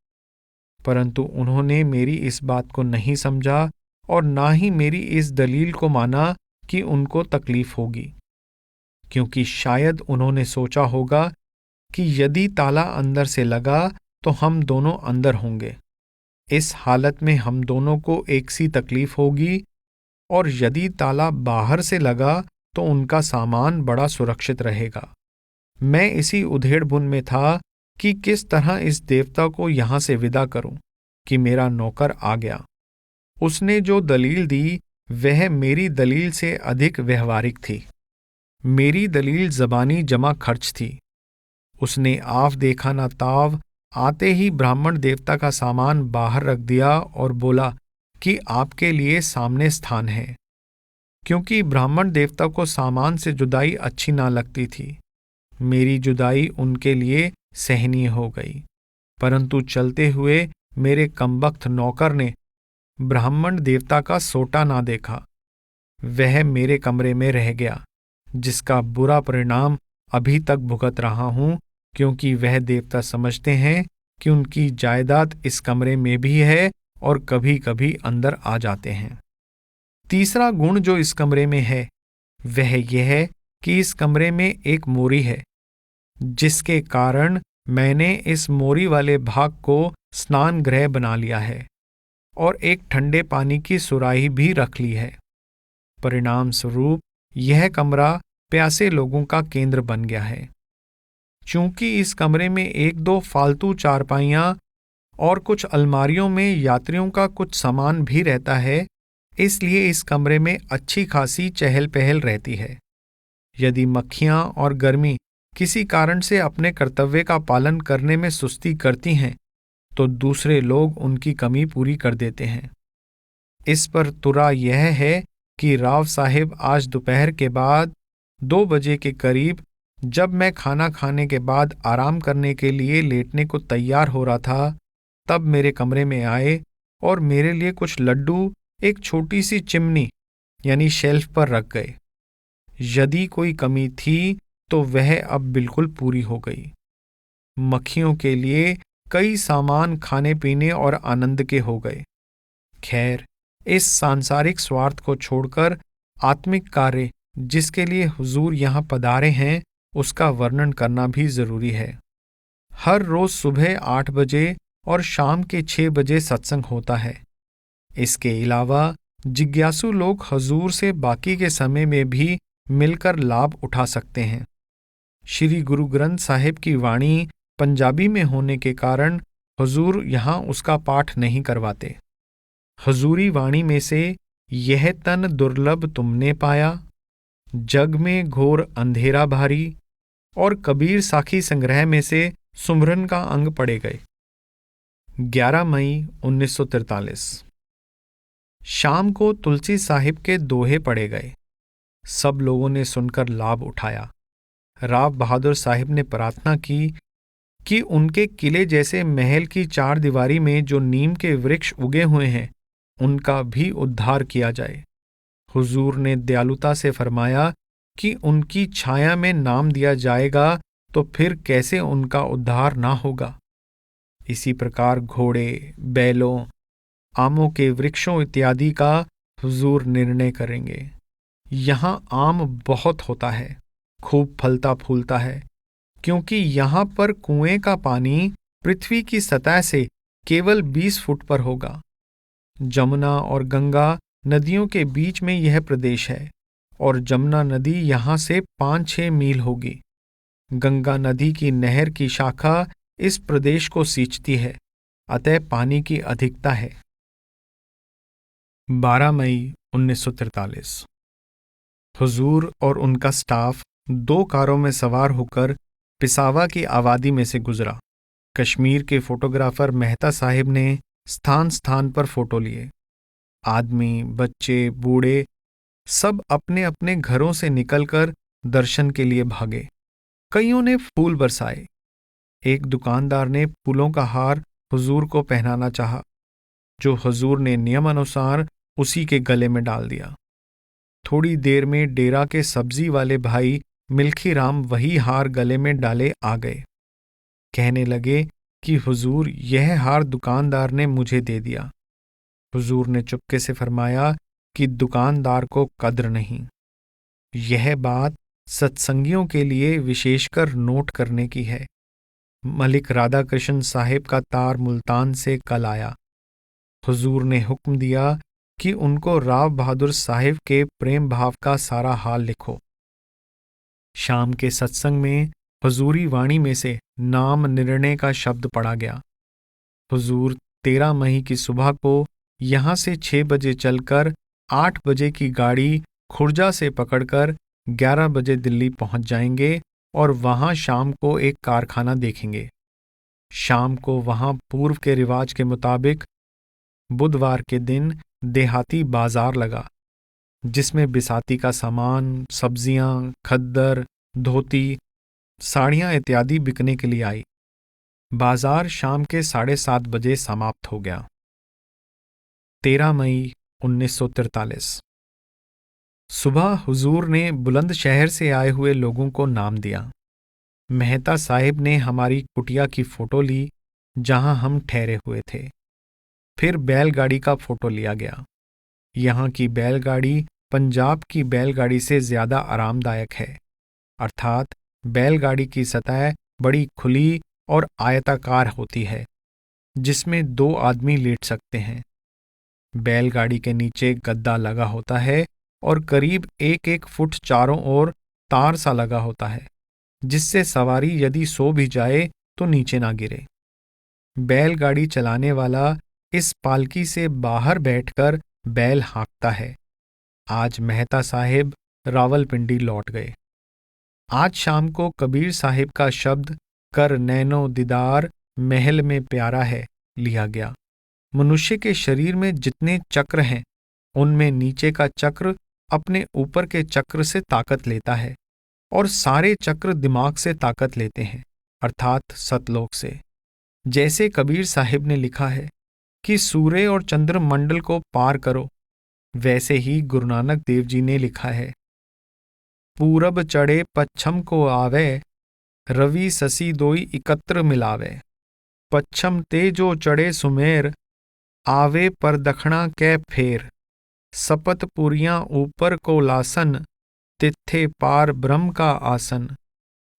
परंतु उन्होंने मेरी इस बात को नहीं समझा और ना ही मेरी इस दलील को माना कि उनको तकलीफ होगी, क्योंकि शायद उन्होंने सोचा होगा कि यदि ताला अंदर से लगा तो हम दोनों अंदर होंगे। इस हालत में हम दोनों को एक सी तकलीफ होगी, और यदि ताला बाहर से लगा तो उनका सामान बड़ा सुरक्षित रहेगा। मैं इसी उधेड़-बुन में था कि किस तरह इस देवता को यहां से विदा करूं कि मेरा नौकर आ गया। उसने जो दलील दी वह मेरी दलील से अधिक व्यवहारिक थी। मेरी दलील ज़बानी जमा खर्च थी। उसने आव देखा ना ताव, आते ही ब्राह्मण देवता का सामान बाहर रख दिया और बोला कि आपके लिए सामने स्थान है। क्योंकि ब्राह्मण देवता को सामान से जुदाई अच्छी ना लगती थी, मेरी जुदाई उनके लिए सहनीय हो गई। परंतु चलते हुए मेरे कमबख्त नौकर ने ब्राह्मण देवता का सोटा ना देखा। वह मेरे कमरे में रह गया, जिसका बुरा परिणाम अभी तक भुगत रहा हूं, क्योंकि वह देवता समझते हैं कि उनकी जायदाद इस कमरे में भी है और कभी कभी अंदर आ जाते हैं। तीसरा गुण जो इस कमरे में है वह यह है कि इस कमरे में एक मोरी है, जिसके कारण मैंने इस मोरी वाले भाग को स्नान गृह बना लिया है और एक ठंडे पानी की सुराही भी रख ली है। परिणाम स्वरूप यह कमरा प्यासे लोगों का केंद्र बन गया है। चूंकि इस कमरे में 1-2 फालतू चारपाइयां और कुछ अलमारियों में यात्रियों का कुछ सामान भी रहता है, इसलिए इस कमरे में अच्छी खासी चहल पहल रहती है। यदि मक्खियां और गर्मी किसी कारण से अपने कर्तव्य का पालन करने में सुस्ती करती हैं, तो दूसरे लोग उनकी कमी पूरी कर देते हैं। इस पर तुरा यह है कि राव साहिब आज दोपहर के बाद 2 बजे के करीब, जब मैं खाना खाने के बाद आराम करने के लिए लेटने को तैयार हो रहा था, तब मेरे कमरे में आए और मेरे लिए कुछ लड्डू एक छोटी सी चिमनी यानी शेल्फ पर रख गए। यदि कोई कमी थी तो वह अब बिल्कुल पूरी हो गई। मक्खियों के लिए कई सामान खाने पीने और आनंद के हो गए। खैर, इस सांसारिक स्वार्थ को छोड़कर आत्मिक कार्य जिसके लिए हुजूर यहाँ पधारे हैं उसका वर्णन करना भी जरूरी है। हर रोज सुबह 8 बजे और शाम के 6 बजे सत्संग होता है। इसके अलावा जिज्ञासु लोग हुजूर से बाकी के समय में भी मिलकर लाभ उठा सकते हैं। श्री गुरु ग्रंथ साहिब की वाणी पंजाबी में होने के कारण हुजूर यहाँ उसका पाठ नहीं करवाते। हुजूरी वाणी में से यह तन दुर्लभ तुमने पाया, जग में घोर अंधेरा भारी और कबीर साखी संग्रह में से सुमरन का अंग पढ़े गए। 11 मई 1943। शाम को तुलसी साहिब के दोहे पढ़े गए। सब लोगों ने सुनकर लाभ उठाया। राव बहादुर साहिब ने प्रार्थना की कि उनके किले जैसे महल की 4 दीवारी में जो नीम के वृक्ष उगे हुए हैं उनका भी उद्धार किया जाए। हुजूर ने दयालुता से फरमाया कि उनकी छाया में नाम दिया जाएगा तो फिर कैसे उनका उद्धार ना होगा। इसी प्रकार घोड़े, बैलों, आमों के वृक्षों इत्यादि का हुजूर निर्णय करेंगे। यहाँ आम बहुत होता है, खूब फलता फूलता है, क्योंकि यहाँ पर कुएं का पानी पृथ्वी की सतह से केवल 20 फुट पर होगा। जमुना और गंगा नदियों के बीच में यह प्रदेश है और जमुना नदी यहाँ से 5-6 मील होगी। गंगा नदी की नहर की शाखा इस प्रदेश को सींचती है, अतः पानी की अधिकता है। 12 मई 1943। हुजूर और उनका स्टाफ 2 कारों में सवार होकर पिसावा की आबादी में से गुजरा। कश्मीर के फोटोग्राफर मेहता साहिब ने स्थान स्थान पर फोटो लिए। आदमी, बच्चे, बूढ़े सब अपने अपने घरों से निकलकर दर्शन के लिए भागे। कईयों ने फूल बरसाए। एक दुकानदार ने फूलों का हार हुजूर को पहनाना चाहा, जो हुजूर ने नियम अनुसार उसी के गले में डाल दिया। थोड़ी देर में डेरा के सब्जी वाले भाई मिल्खी राम वही हार गले में डाले आ गए। कहने लगे कि हुजूर, यह हार दुकानदार ने मुझे दे दिया। हुजूर ने चुपके से फरमाया कि दुकानदार को कद्र नहीं। यह बात सत्संगियों के लिए विशेषकर नोट करने की है। मलिक राधा कृष्ण साहिब का तार मुल्तान से कल आया। हुजूर ने हुक्म दिया कि उनको राव बहादुर साहिब के प्रेम भाव का सारा हाल लिखो। शाम के सत्संग में हुजूरी वाणी में से नाम निर्णय का शब्द पढ़ा गया। हुजूर 13 मई की सुबह को यहाँ से 6 बजे चलकर 8 बजे की गाड़ी खुर्जा से पकड़कर 11 बजे दिल्ली पहुंच जाएंगे और वहां शाम को एक कारखाना देखेंगे। शाम को वहां पूर्व के रिवाज के मुताबिक बुधवार के दिन देहाती बाजार लगा, जिसमें बिसाती का सामान, सब्जियां, खद्दर, धोती, साड़ियां इत्यादि बिकने के लिए आई। बाजार शाम के 7:30 बजे समाप्त हो गया। 13 मई 1943। सुबह हुजूर ने बुलंदशहर से आए हुए लोगों को नाम दिया। मेहता साहिब ने हमारी कुटिया की फोटो ली जहां हम ठहरे हुए थे। फिर बैलगाड़ी का फोटो लिया गया। यहाँ की बैलगाड़ी पंजाब की बैलगाड़ी से ज्यादा आरामदायक है, अर्थात बैलगाड़ी की सतह बड़ी खुली और आयताकार होती है, जिसमें 2 आदमी लेट सकते हैं। बैलगाड़ी के नीचे गद्दा लगा होता है और करीब 1-1 फुट चारों ओर तार सा लगा होता है, जिससे सवारी यदि सो भी जाए तो नीचे ना गिरे। बैलगाड़ी चलाने वाला इस पालकी से बाहर बैठकर बैल हाँकता है। आज मेहता साहिब रावलपिंडी लौट गए। आज शाम को कबीर साहिब का शब्द कर नैनो दीदार महल में प्यारा है लिया गया। मनुष्य के शरीर में जितने चक्र हैं, उनमें नीचे का चक्र अपने ऊपर के चक्र से ताकत लेता है और सारे चक्र दिमाग से ताकत लेते हैं, अर्थात सतलोक से। जैसे कबीर साहिब ने लिखा है कि सूर्य और चंद्र मंडल को पार करो, वैसे ही गुरु नानक देव जी ने लिखा है, पूरब चढ़े पच्छम को आवे, रवि ससी दोई एकत्र मिलावे। पच्छम ते जो चढ़े सुमेर, आवे पर दखना कै फेर। सपत पुरियां ऊपर को लासन, तित्थे पार ब्रह्म का आसन,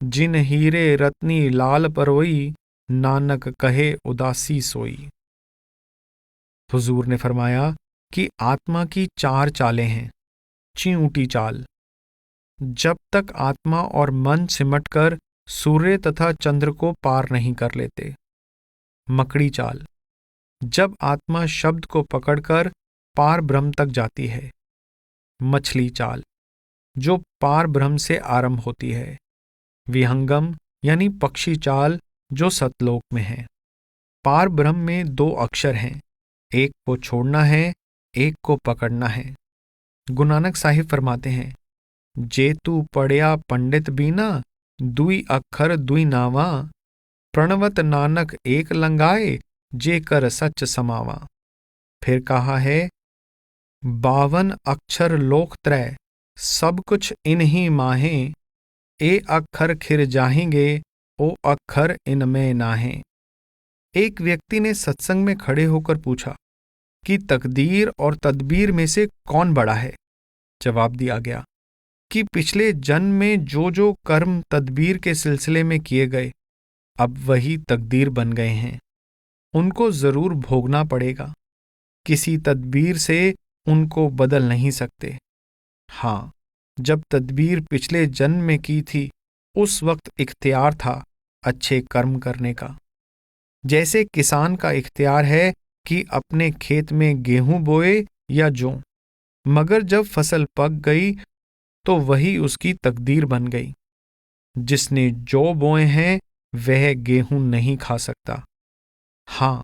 जिन हीरे रत्नी लाल परोई, नानक कहे उदासी सोई। हुजूर ने फरमाया कि आत्मा की 4 चालें हैं। चिऊटी चाल, जब तक आत्मा और मन सिमटकर सूर्य तथा चंद्र को पार नहीं कर लेते। मकड़ी चाल, जब आत्मा शब्द को पकड़कर पार ब्रह्म तक जाती है। मछली चाल, जो पार ब्रह्म से आरंभ होती है। विहंगम यानी पक्षी चाल, जो सतलोक में है। पार ब्रह्म में 2 अक्षर हैं, एक को छोड़ना है, एक को पकड़ना है। गुरु नानक साहिब फरमाते हैं, जे तू पढ़िया पंडित बीना, दुई अक्षर दुई नावा, प्रणवत नानक एक लंगाए, जे कर सच समावा। फिर कहा है, 52 अक्षर लोक त्रय, सब कुछ इन्हीं माहे, ए अक्षर खिर जाहेंगे, ओ अक्षर इनमें नाहें। एक व्यक्ति ने सत्संग में खड़े होकर पूछा कि तकदीर और तदबीर में से कौन बड़ा है। जवाब दिया गया कि पिछले जन्म में जो जो कर्म तदबीर के सिलसिले में किए गए, अब वही तकदीर बन गए हैं, उनको जरूर भोगना पड़ेगा। किसी तदबीर से उनको बदल नहीं सकते। हाँ, जब तदबीर पिछले जन्म में की थी, उस वक्त इख्तियार था अच्छे कर्म करने का। जैसे किसान का इख्तियार है कि अपने खेत में गेहूं बोए या जौ, मगर जब फसल पक गई तो वही उसकी तकदीर बन गई। जिसने जौ बोए हैं वह गेहूं नहीं खा सकता। हाँ,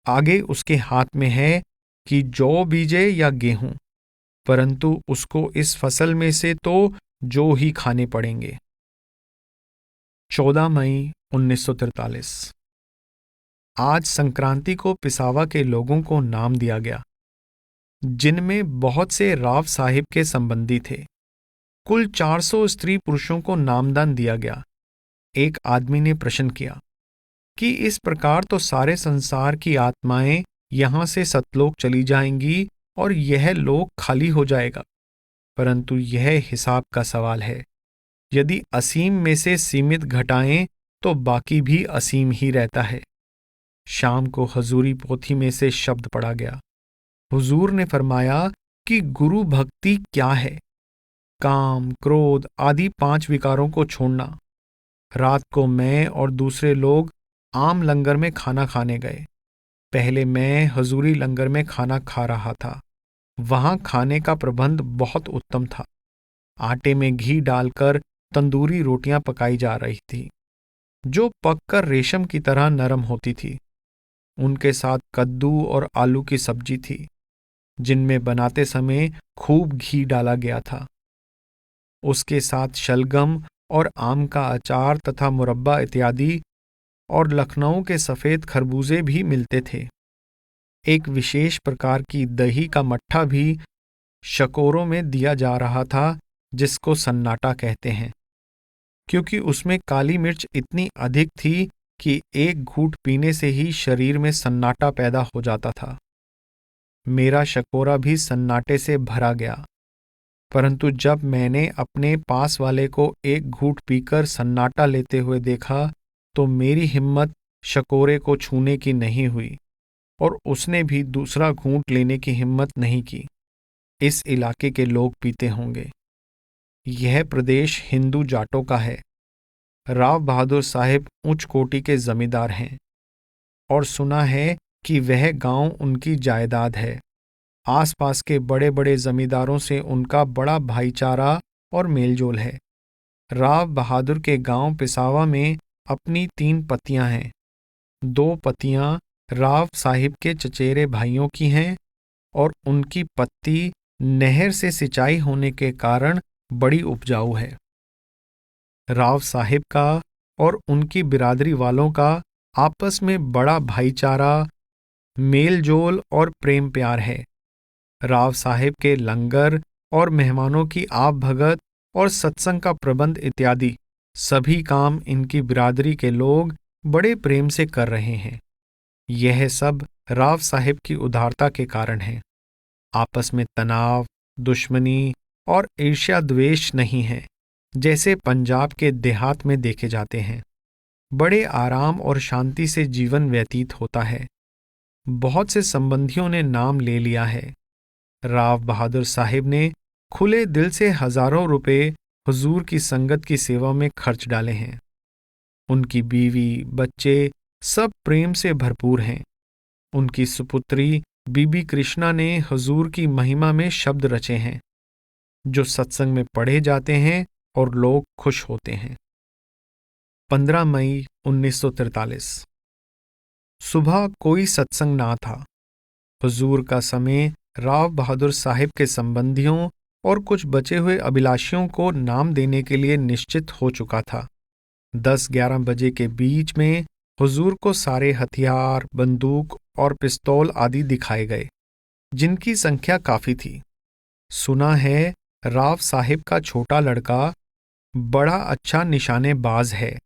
आगे उसके हाथ में है कि जौ बीजे या गेहूं, परंतु उसको इस फसल में से तो जौ ही खाने पड़ेंगे। 14 मई 1943। आज संक्रांति को पिसावा के लोगों को नाम दिया गया, जिनमें बहुत से राव साहिब के संबंधी थे। कुल 400 स्त्री पुरुषों को नामदान दिया गया। एक आदमी ने प्रश्न किया कि इस प्रकार तो सारे संसार की आत्माएं यहां से सतलोक चली जाएंगी और यह लोक खाली हो जाएगा, परंतु यह हिसाब का सवाल है। यदि असीम में से सीमित घटाएं तो बाकी भी असीम ही रहता है। शाम को हजूरी पोथी में से शब्द पढ़ा गया। हुजूर ने फरमाया कि गुरु भक्ति क्या है। काम, क्रोध आदि 5 विकारों को छोड़ना। रात को मैं और दूसरे लोग आम लंगर में खाना खाने गए। पहले मैं हजूरी लंगर में खाना खा रहा था। वहां खाने का प्रबंध बहुत उत्तम था। आटे में घी डालकर तंदूरी रोटियां पकाई जा रही थी, जो पककर रेशम की तरह नरम होती थी। उनके साथ कद्दू और आलू की सब्जी थी, जिनमें बनाते समय खूब घी डाला गया था। उसके साथ शलगम और आम का अचार तथा मुरब्बा इत्यादि, और लखनऊ के सफेद खरबूजे भी मिलते थे। एक विशेष प्रकार की दही का मट्ठा भी शकोरों में दिया जा रहा था, जिसको सन्नाटा कहते हैं, क्योंकि उसमें काली मिर्च इतनी अधिक थी कि एक घूंट पीने से ही शरीर में सन्नाटा पैदा हो जाता था। मेरा शकोरा भी सन्नाटे से भरा गया, परंतु जब मैंने अपने पास वाले को एक घूंट पीकर सन्नाटा लेते हुए देखा तो मेरी हिम्मत शकोरे को छूने की नहीं हुई और उसने भी दूसरा घूंट लेने की हिम्मत नहीं की। इस इलाके के लोग पीते होंगे। यह प्रदेश हिंदू जाटों का है। राव बहादुर साहिब उच्च कोटि के जमींदार हैं और सुना है कि वह गांव उनकी जायदाद है। आसपास के बड़े बड़े जमींदारों से उनका बड़ा भाईचारा और मेलजोल है। राव बहादुर के गांव पिसावा में अपनी 3 पतियां हैं। 2 पतियां राव साहिब के चचेरे भाइयों की हैं और उनकी पत्ती नहर से सिंचाई होने के कारण बड़ी उपजाऊ है। राव साहिब का और उनकी बिरादरी वालों का आपस में बड़ा भाईचारा, मेलजोल और प्रेम प्यार है। राव साहिब के लंगर और मेहमानों की आवभगत और सत्संग का प्रबंध इत्यादि सभी काम इनकी बिरादरी के लोग बड़े प्रेम से कर रहे हैं। यह सब राव साहिब की उदारता के कारण है। आपस में तनाव, दुश्मनी और ईर्ष्या द्वेष नहीं है, जैसे पंजाब के देहात में देखे जाते हैं। बड़े आराम और शांति से जीवन व्यतीत होता है। बहुत से संबंधियों ने नाम ले लिया है। राव बहादुर साहिब ने खुले दिल से हजारों रुपए हुजूर की संगत की सेवा में खर्च डाले हैं। उनकी बीवी, बच्चे सब प्रेम से भरपूर हैं। उनकी सुपुत्री बीबी कृष्णा ने हुजूर की महिमा में शब्द रचे हैं, जो सत्संग में पढ़े जाते हैं और लोग खुश होते हैं। 15 मई 1943। सुबह कोई सत्संग ना था। हुजूर का समय राव बहादुर साहिब के संबंधियों और कुछ बचे हुए अभिलाषियों को नाम देने के लिए निश्चित हो चुका था। 10-11 बजे के बीच में हुजूर को सारे हथियार, बंदूक और पिस्तौल आदि दिखाए गए, जिनकी संख्या काफी थी। सुना है राव साहिब का छोटा लड़का बड़ा अच्छा निशानेबाज है।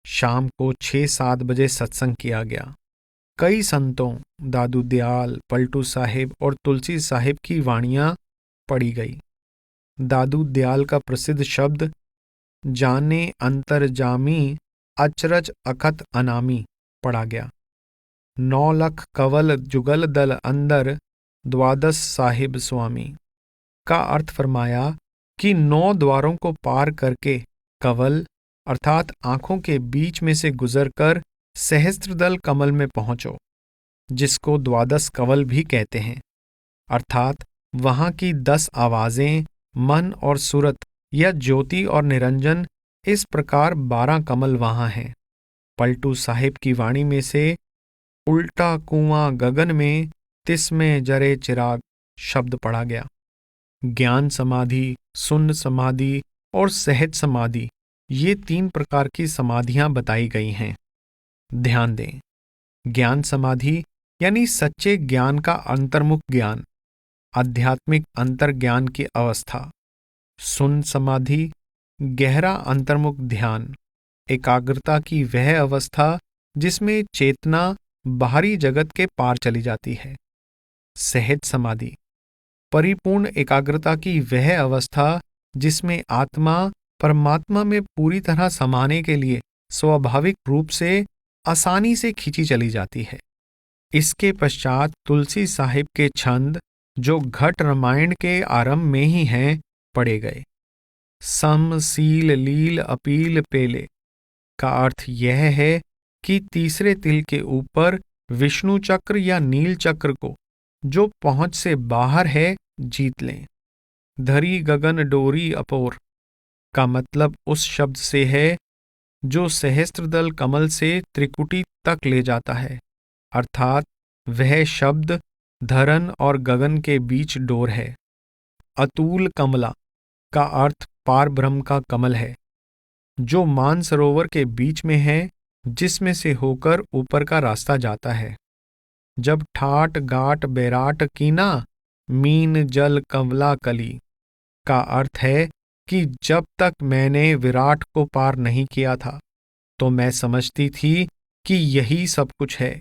शाम को 6-7 बजे सत्संग किया गया। कई संतों, दादू दयाल, पलटू साहिब और तुलसी साहिब की वाणियां पढ़ी गई। दादू दयाल का प्रसिद्ध शब्द जाने अंतरजामी अचरज अखत अनामी पढ़ा गया। 9 लख कवल जुगल दल अंदर द्वादश साहिब स्वामी का अर्थ फरमाया कि 9 द्वारों को पार करके कवल अर्थात आंखों के बीच में से गुजरकर सहस्त्रदल कमल में पहुंचो, जिसको द्वादश कवल भी कहते हैं। अर्थात वहां की 10 आवाजें, मन और सूरत या ज्योति और निरंजन, इस प्रकार 12 कमल वहां हैं। पलटू साहिब की वाणी में से उल्टा कुआं गगन में तिसमें जरे चिराग शब्द पढ़ा गया। ज्ञान समाधि, शून्य समाधि और सहज समाधि, ये 3 प्रकार की समाधियां बताई गई हैं। ध्यान दें, ज्ञान समाधि यानी सच्चे ज्ञान का अंतर्मुख ज्ञान, आध्यात्मिक अंतर्ज्ञान की अवस्था। शून्य समाधि, गहरा अंतर्मुख ध्यान, एकाग्रता की वह अवस्था जिसमें चेतना बाहरी जगत के पार चली जाती है। सहज समाधि, परिपूर्ण एकाग्रता की वह अवस्था जिसमें आत्मा परमात्मा में पूरी तरह समाने के लिए स्वाभाविक रूप से आसानी से खींची चली जाती है। इसके पश्चात तुलसी साहिब के छंद, जो घट रामायण के आरंभ में ही हैं, पढ़े गए। सम सील लील अपील पेले का अर्थ यह है कि तीसरे तिल के ऊपर विष्णु चक्र या नील चक्र को, जो पहुंच से बाहर है, जीत लें। धरी गगन डोरी अपोर का मतलब उस शब्द से है जो सहस्त्रदल कमल से त्रिकुटी तक ले जाता है। अर्थात वह शब्द धरन और गगन के बीच डोर है। अतुल कमला का अर्थ पार ब्रह्म का कमल है, जो मानसरोवर के बीच में है, जिसमें से होकर ऊपर का रास्ता जाता है। जब ठाट गाट बैराट कीना मीन जल कमला कली का अर्थ है कि जब तक मैंने विराट को पार नहीं किया था, तो मैं समझती थी कि यही सब कुछ है,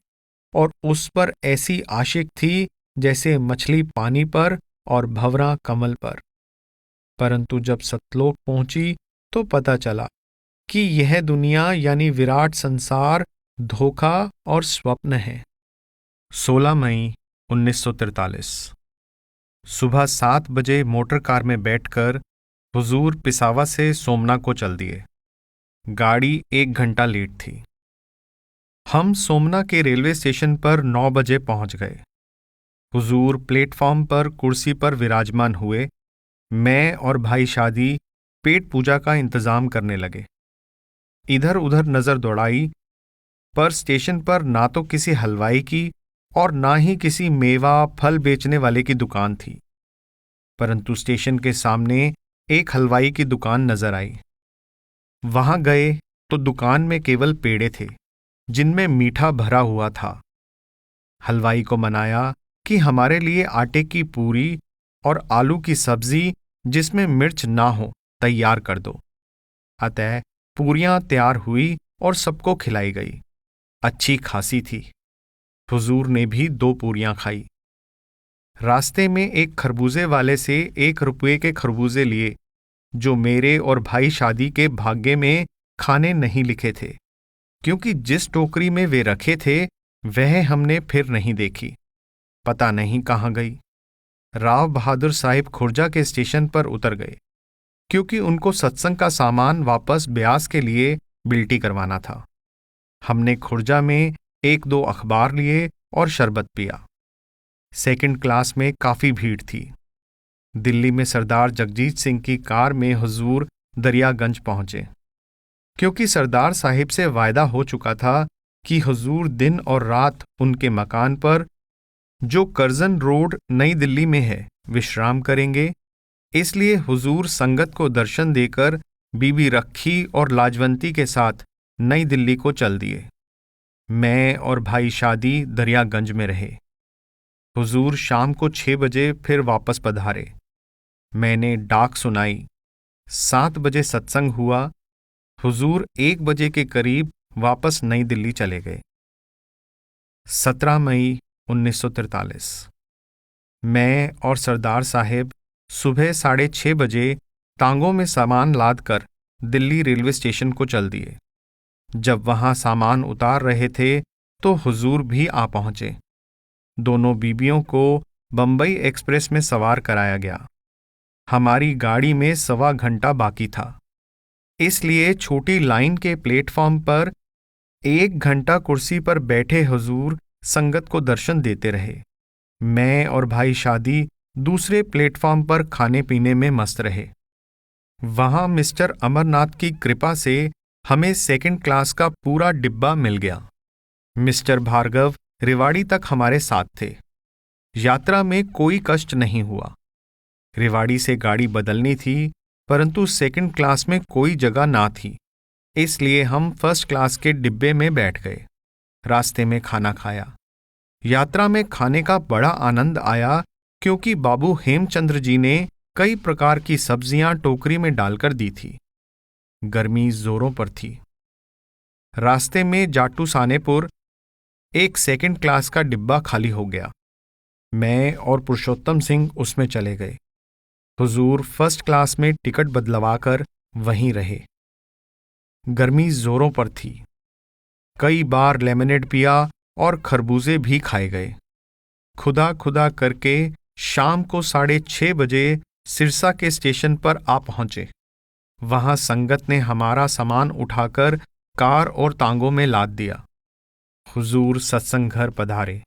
और उस पर ऐसी आशिक थी जैसे मछली पानी पर और भंवरा कमल पर। परंतु जब सतलोक पहुंची तो पता चला कि यह दुनिया यानी विराट संसार धोखा और स्वप्न है। 16 मई 1943। सुबह 7 बजे मोटर कार में बैठकर हुजूर पिसावा से सोमना को चल दिए। गाड़ी 1 घंटा लेट थी। हम सोमना के रेलवे स्टेशन पर 9 बजे पहुंच गए। हुजूर प्लेटफॉर्म पर कुर्सी पर विराजमान हुए। मैं और भाई शादी पेट पूजा का इंतजाम करने लगे। इधर उधर नजर दौड़ाई, पर स्टेशन पर ना तो किसी हलवाई की और ना ही किसी मेवा फल बेचने वाले की दुकान थी। परंतु स्टेशन के सामने एक हलवाई की दुकान नजर आई। वहां गए तो दुकान में केवल पेड़े थे, जिनमें मीठा भरा हुआ था। हलवाई को मनाया कि हमारे लिए आटे की पूरी और आलू की सब्जी जिसमें मिर्च ना हो तैयार कर दो। अतः पूरियां तैयार हुई और सबको खिलाई गई। अच्छी खासी थी। हुजूर ने भी 2 पूरियां खाई। रास्ते में एक खरबूजे वाले से 1 रुपये के खरबूजे लिए, जो मेरे और भाई शादी के भाग्य में खाने नहीं लिखे थे, क्योंकि जिस टोकरी में वे रखे थे वह हमने फिर नहीं देखी। पता नहीं कहाँ गई। राव बहादुर साहिब खुर्जा के स्टेशन पर उतर गए, क्योंकि उनको सत्संग का सामान वापस ब्यास के लिए बिल्टी करवाना था। हमने खुर्जा में 1-2 अखबार लिए और शरबत पिया। सेकंड क्लास में काफी भीड़ थी। दिल्ली में सरदार जगजीत सिंह की कार में हुजूर दरियागंज पहुंचे, क्योंकि सरदार साहिब से वायदा हो चुका था कि हुजूर दिन और रात उनके मकान पर, जो करजन रोड नई दिल्ली में है, विश्राम करेंगे। इसलिए हुजूर संगत को दर्शन देकर बीबी रखी और लाजवंती के साथ नई दिल्ली को चल दिए। मैं और भाई शादी दरियागंज में रहे। हुजूर शाम को 6 बजे फिर वापस पधारे। मैंने डाक सुनाई। 7 बजे सत्संग हुआ। हुजूर 1 बजे के करीब वापस नई दिल्ली चले गए। 17 मई 1943। मैं और सरदार साहिब सुबह 6:30 बजे टांगों में सामान लादकर दिल्ली रेलवे स्टेशन को चल दिए। जब वहां सामान उतार रहे थे तो हुजूर भी आ पहुंचे। दोनों बीबियों को बंबई एक्सप्रेस में सवार कराया गया। हमारी गाड़ी में 1.25 घंटा बाकी था, इसलिए छोटी लाइन के प्लेटफॉर्म पर 1 घंटा कुर्सी पर बैठे हुजूर संगत को दर्शन देते रहे। मैं और भाई शादी दूसरे प्लेटफॉर्म पर खाने पीने में मस्त रहे। वहां मिस्टर अमरनाथ की कृपा से हमें सेकंड क्लास का पूरा डिब्बा मिल गया। मिस्टर भार्गव रेवाड़ी तक हमारे साथ थे। यात्रा में कोई कष्ट नहीं हुआ। रेवाड़ी से गाड़ी बदलनी थी, परंतु सेकंड क्लास में कोई जगह ना थी, इसलिए हम फर्स्ट क्लास के डिब्बे में बैठ गए। रास्ते में खाना खाया। यात्रा में खाने का बड़ा आनंद आया, क्योंकि बाबू हेमचंद्र जी ने कई प्रकार की सब्जियां टोकरी में डालकर दी थी। गर्मी जोरों पर थी। रास्ते में जाटू सानेपुर एक सेकंड क्लास का डिब्बा खाली हो गया। मैं और पुरुषोत्तम सिंह उसमें चले गए। हुजूर फर्स्ट क्लास में टिकट बदलवाकर वहीं रहे। गर्मी जोरों पर थी। कई बार लेमनेड पिया और खरबूजे भी खाए गए। खुदा खुदा करके शाम को 6:30 बजे सिरसा के स्टेशन पर आ पहुंचे। वहां संगत ने हमारा सामान उठाकर कार और तांगों में लाद दिया। हुजूर सत्संग घर पधारे।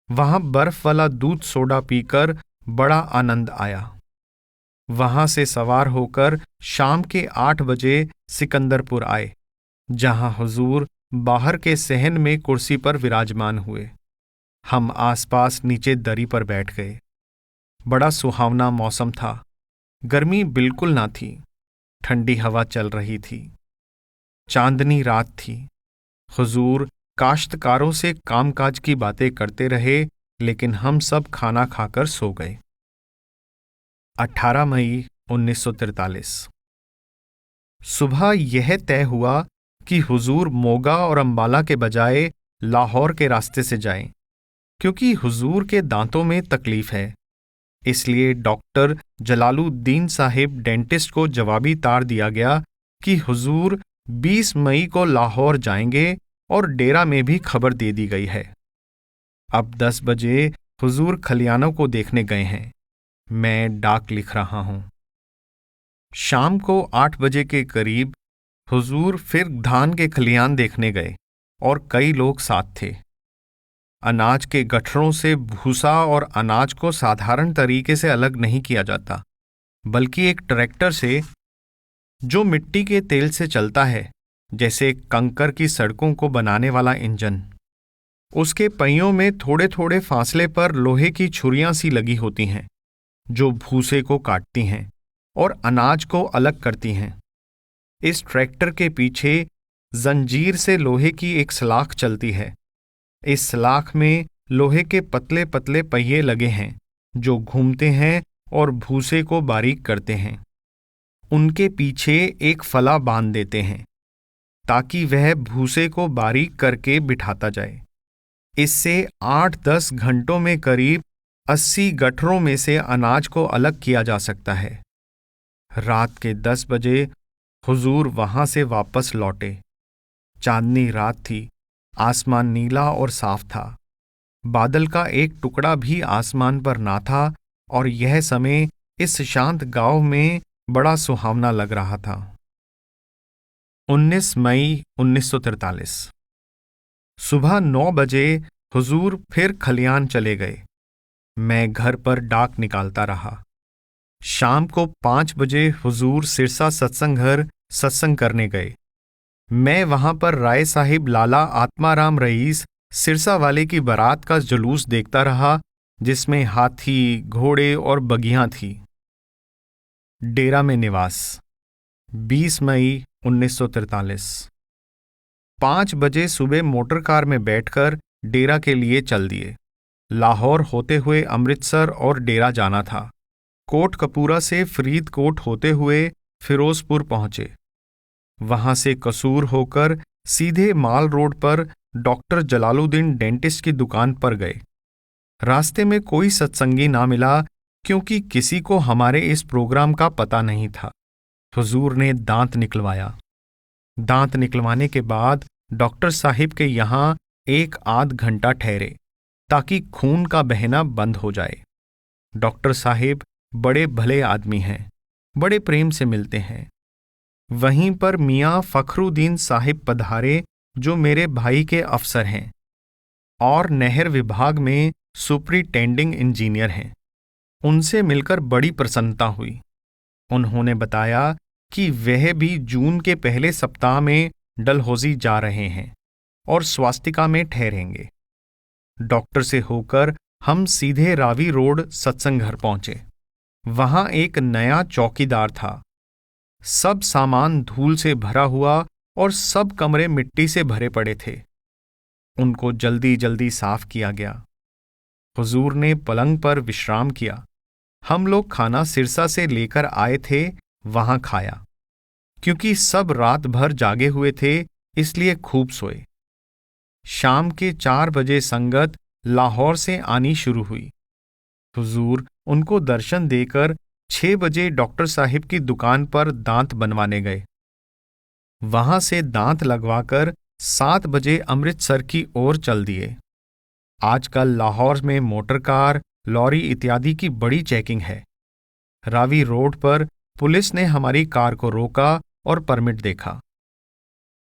वहां बर्फ वाला दूध सोडा पीकर बड़ा आनंद आया। वहां से सवार होकर शाम के 8 बजे सिकंदरपुर आए, जहां हुजूर बाहर के सहन में कुर्सी पर विराजमान हुए। हम आसपास नीचे दरी पर बैठ गए। बड़ा सुहावना मौसम था। गर्मी बिल्कुल ना थी। ठंडी हवा चल रही थी। चांदनी रात थी। हुजूर काश्तकारों से कामकाज की बातें करते रहे, लेकिन हम सब खाना खाकर सो गए। 18 मई 1943। सुबह यह तय हुआ कि हुजूर मोगा और अंबाला के बजाय लाहौर के रास्ते से जाएं, क्योंकि हुजूर के दांतों में तकलीफ है। इसलिए डॉक्टर जलालुद्दीन साहिब डेंटिस्ट को जवाबी तार दिया गया कि हुजूर 20 मई को लाहौर जाएंगे और डेरा में भी खबर दे दी गई है। अब 10 बजे हुजूर खलियानों को देखने गए हैं। मैं डाक लिख रहा हूं। शाम को 8 बजे के करीब हुजूर फिर धान के खलियान देखने गए और कई लोग साथ थे। अनाज के गठरों से भूसा और अनाज को साधारण तरीके से अलग नहीं किया जाता, बल्कि एक ट्रैक्टर से, जो मिट्टी के तेल से चलता है, जैसे कंकर की सड़कों को बनाने वाला इंजन। उसके पहियों में थोड़े थोड़े फासले पर लोहे की छुरियां सी लगी होती हैं, जो भूसे को काटती हैं और अनाज को अलग करती हैं। इस ट्रैक्टर के पीछे जंजीर से लोहे की एक सलाख चलती है। इस सलाख में लोहे के पतले पतले पहिए लगे हैं, जो घूमते हैं और भूसे को बारीक करते हैं। उनके पीछे एक फला बांध देते हैं, ताकि वह भूसे को बारीक करके बिठाता जाए। इससे 8-10 घंटों में करीब 80 गठरों में से अनाज को अलग किया जा सकता है। रात के 10 बजे हुजूर वहां से वापस लौटे। चांदनी रात थी, आसमान नीला और साफ था। बादल का एक टुकड़ा भी आसमान पर ना था और यह समय इस शांत गांव में बड़ा सुहावना लग रहा था। 19 मई 1943 सुबह 9 बजे हुजूर फिर खलियान चले गए। मैं घर पर डाक निकालता रहा। शाम को 5 बजे हुजूर सिरसा सत्संग घर सत्संग करने गए। मैं वहां पर राय साहिब लाला आत्माराम रईस सिरसा वाले की बारात का जुलूस देखता रहा, जिसमें हाथी, घोड़े और बगियां थी। डेरा में निवास 20 मई 1943 5 बजे सुबह मोटर कार में बैठकर डेरा के लिए चल दिए। लाहौर होते हुए अमृतसर और डेरा जाना था। कोटकपूरा से फरीदकोट होते हुए फिरोजपुर पहुंचे। वहां से कसूर होकर सीधे माल रोड पर डॉक्टर जलालुद्दीन डेंटिस्ट की दुकान पर गए। रास्ते में कोई सत्संगी ना मिला, क्योंकि किसी को हमारे इस प्रोग्राम का पता नहीं था। हुजूर ने दांत निकलवाया। दांत निकलवाने के बाद डॉक्टर साहिब के यहाँ 1 आध घंटा ठहरे, ताकि खून का बहना बंद हो जाए। डॉक्टर साहिब बड़े भले आदमी हैं, बड़े प्रेम से मिलते हैं। वहीं पर मियाँ फखरुद्दीन साहिब पधारे, जो मेरे भाई के अफसर हैं और नहर विभाग में सुपरिटेंडिंग इंजीनियर हैं। उनसे मिलकर बड़ी प्रसन्नता हुई। उन्होंने बताया कि वह भी जून के पहले सप्ताह में डलहौजी जा रहे हैं और स्वास्तिका में ठहरेंगे। डॉक्टर से होकर हम सीधे रावी रोड सत्संग घर पहुंचे। वहां एक नया चौकीदार था। सब सामान धूल से भरा हुआ और सब कमरे मिट्टी से भरे पड़े थे। उनको जल्दी जल्दी साफ किया गया। हुजूर ने पलंग पर विश्राम किया। हम लोग खाना सिरसा से लेकर आए थे, वहां खाया। क्योंकि सब रात भर जागे हुए थे, इसलिए खूब सोए। शाम के 4 बजे संगत लाहौर से आनी शुरू हुई। हुजूर उनको दर्शन देकर 6 बजे डॉक्टर साहिब की दुकान पर दांत बनवाने गए। वहां से दांत लगवाकर 7 बजे अमृतसर की ओर चल दिए। आजकल लाहौर में मोटर कार, लॉरी इत्यादि की बड़ी चेकिंग है। रावी रोड पर पुलिस ने हमारी कार को रोका और परमिट देखा।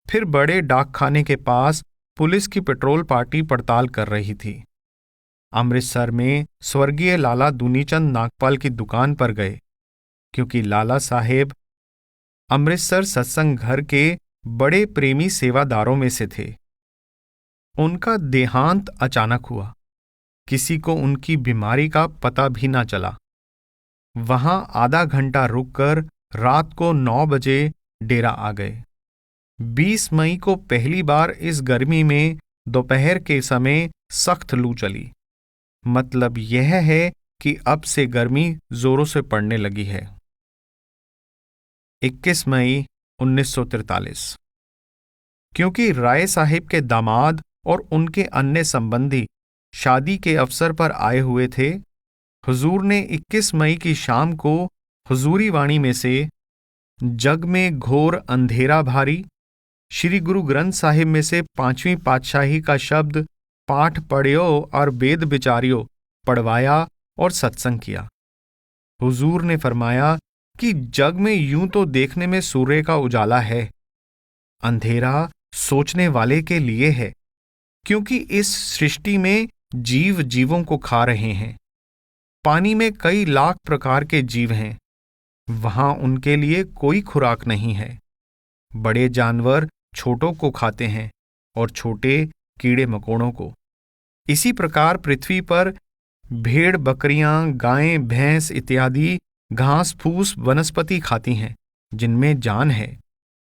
फिर बड़े डाकखाने के पास पुलिस की पेट्रोल पार्टी पड़ताल कर रही थी। अमृतसर में स्वर्गीय लाला दुनीचंद नागपाल की दुकान पर गए, क्योंकि लाला साहेब अमृतसर सत्संग घर के बड़े प्रेमी सेवादारों में से थे। उनका देहांत अचानक हुआ। किसी को उनकी बीमारी का पता भी ना चला। वहां आधा घंटा रुककर रात को 9 बजे डेरा आ गए। 20 मई को पहली बार इस गर्मी में दोपहर के समय सख्त लू चली। मतलब यह है कि अब से गर्मी जोरों से पड़ने लगी है। 21 मई 1943 क्योंकि राय साहिब के दामाद और उनके अन्य संबंधी शादी के अवसर पर आए हुए थे, हुजूर ने 21 मई की शाम को हुजूरी वाणी में से जग में घोर अंधेरा भारी, श्री गुरु ग्रंथ साहिब में से 5वीं पातशाही का शब्द पाठ पढ़ियो और वेद विचारियो पढ़वाया और सत्संग किया। हुजूर ने फरमाया कि जग में यूं तो देखने में सूर्य का उजाला है, अंधेरा सोचने वाले के लिए है, क्योंकि इस सृष्टि में जीव जीवों को खा रहे हैं। पानी में कई लाख प्रकार के जीव हैं, वहां उनके लिए कोई खुराक नहीं है। बड़े जानवर छोटों को खाते हैं और छोटे कीड़े मकोड़ों को। इसी प्रकार पृथ्वी पर भेड़ बकरियां, गायें, भैंस इत्यादि घास फूस वनस्पति खाती हैं, जिनमें जान है,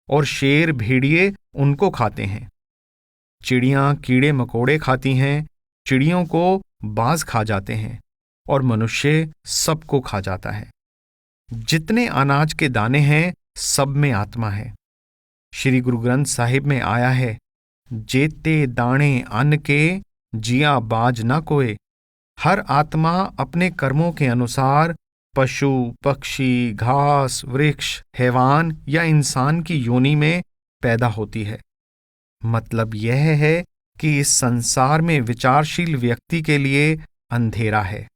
और शेर भेड़िए उनको खाते हैं। चिड़ियां कीड़े मकोड़े खाती हैं, चिड़ियों को बाज खा जाते हैं, और मनुष्य सबको खा जाता है। जितने अनाज के दाने हैं, सब में आत्मा है। श्री गुरु ग्रंथ साहिब में आया है, जेते दाणे अन्न के जिया बाज न कोए, हर आत्मा अपने कर्मों के अनुसार पशु, पक्षी, घास, वृक्ष, हैवान या इंसान की योनि में पैदा होती है। मतलब यह है कि इस संसार में विचारशील व्यक्ति के लिए अंधेरा है,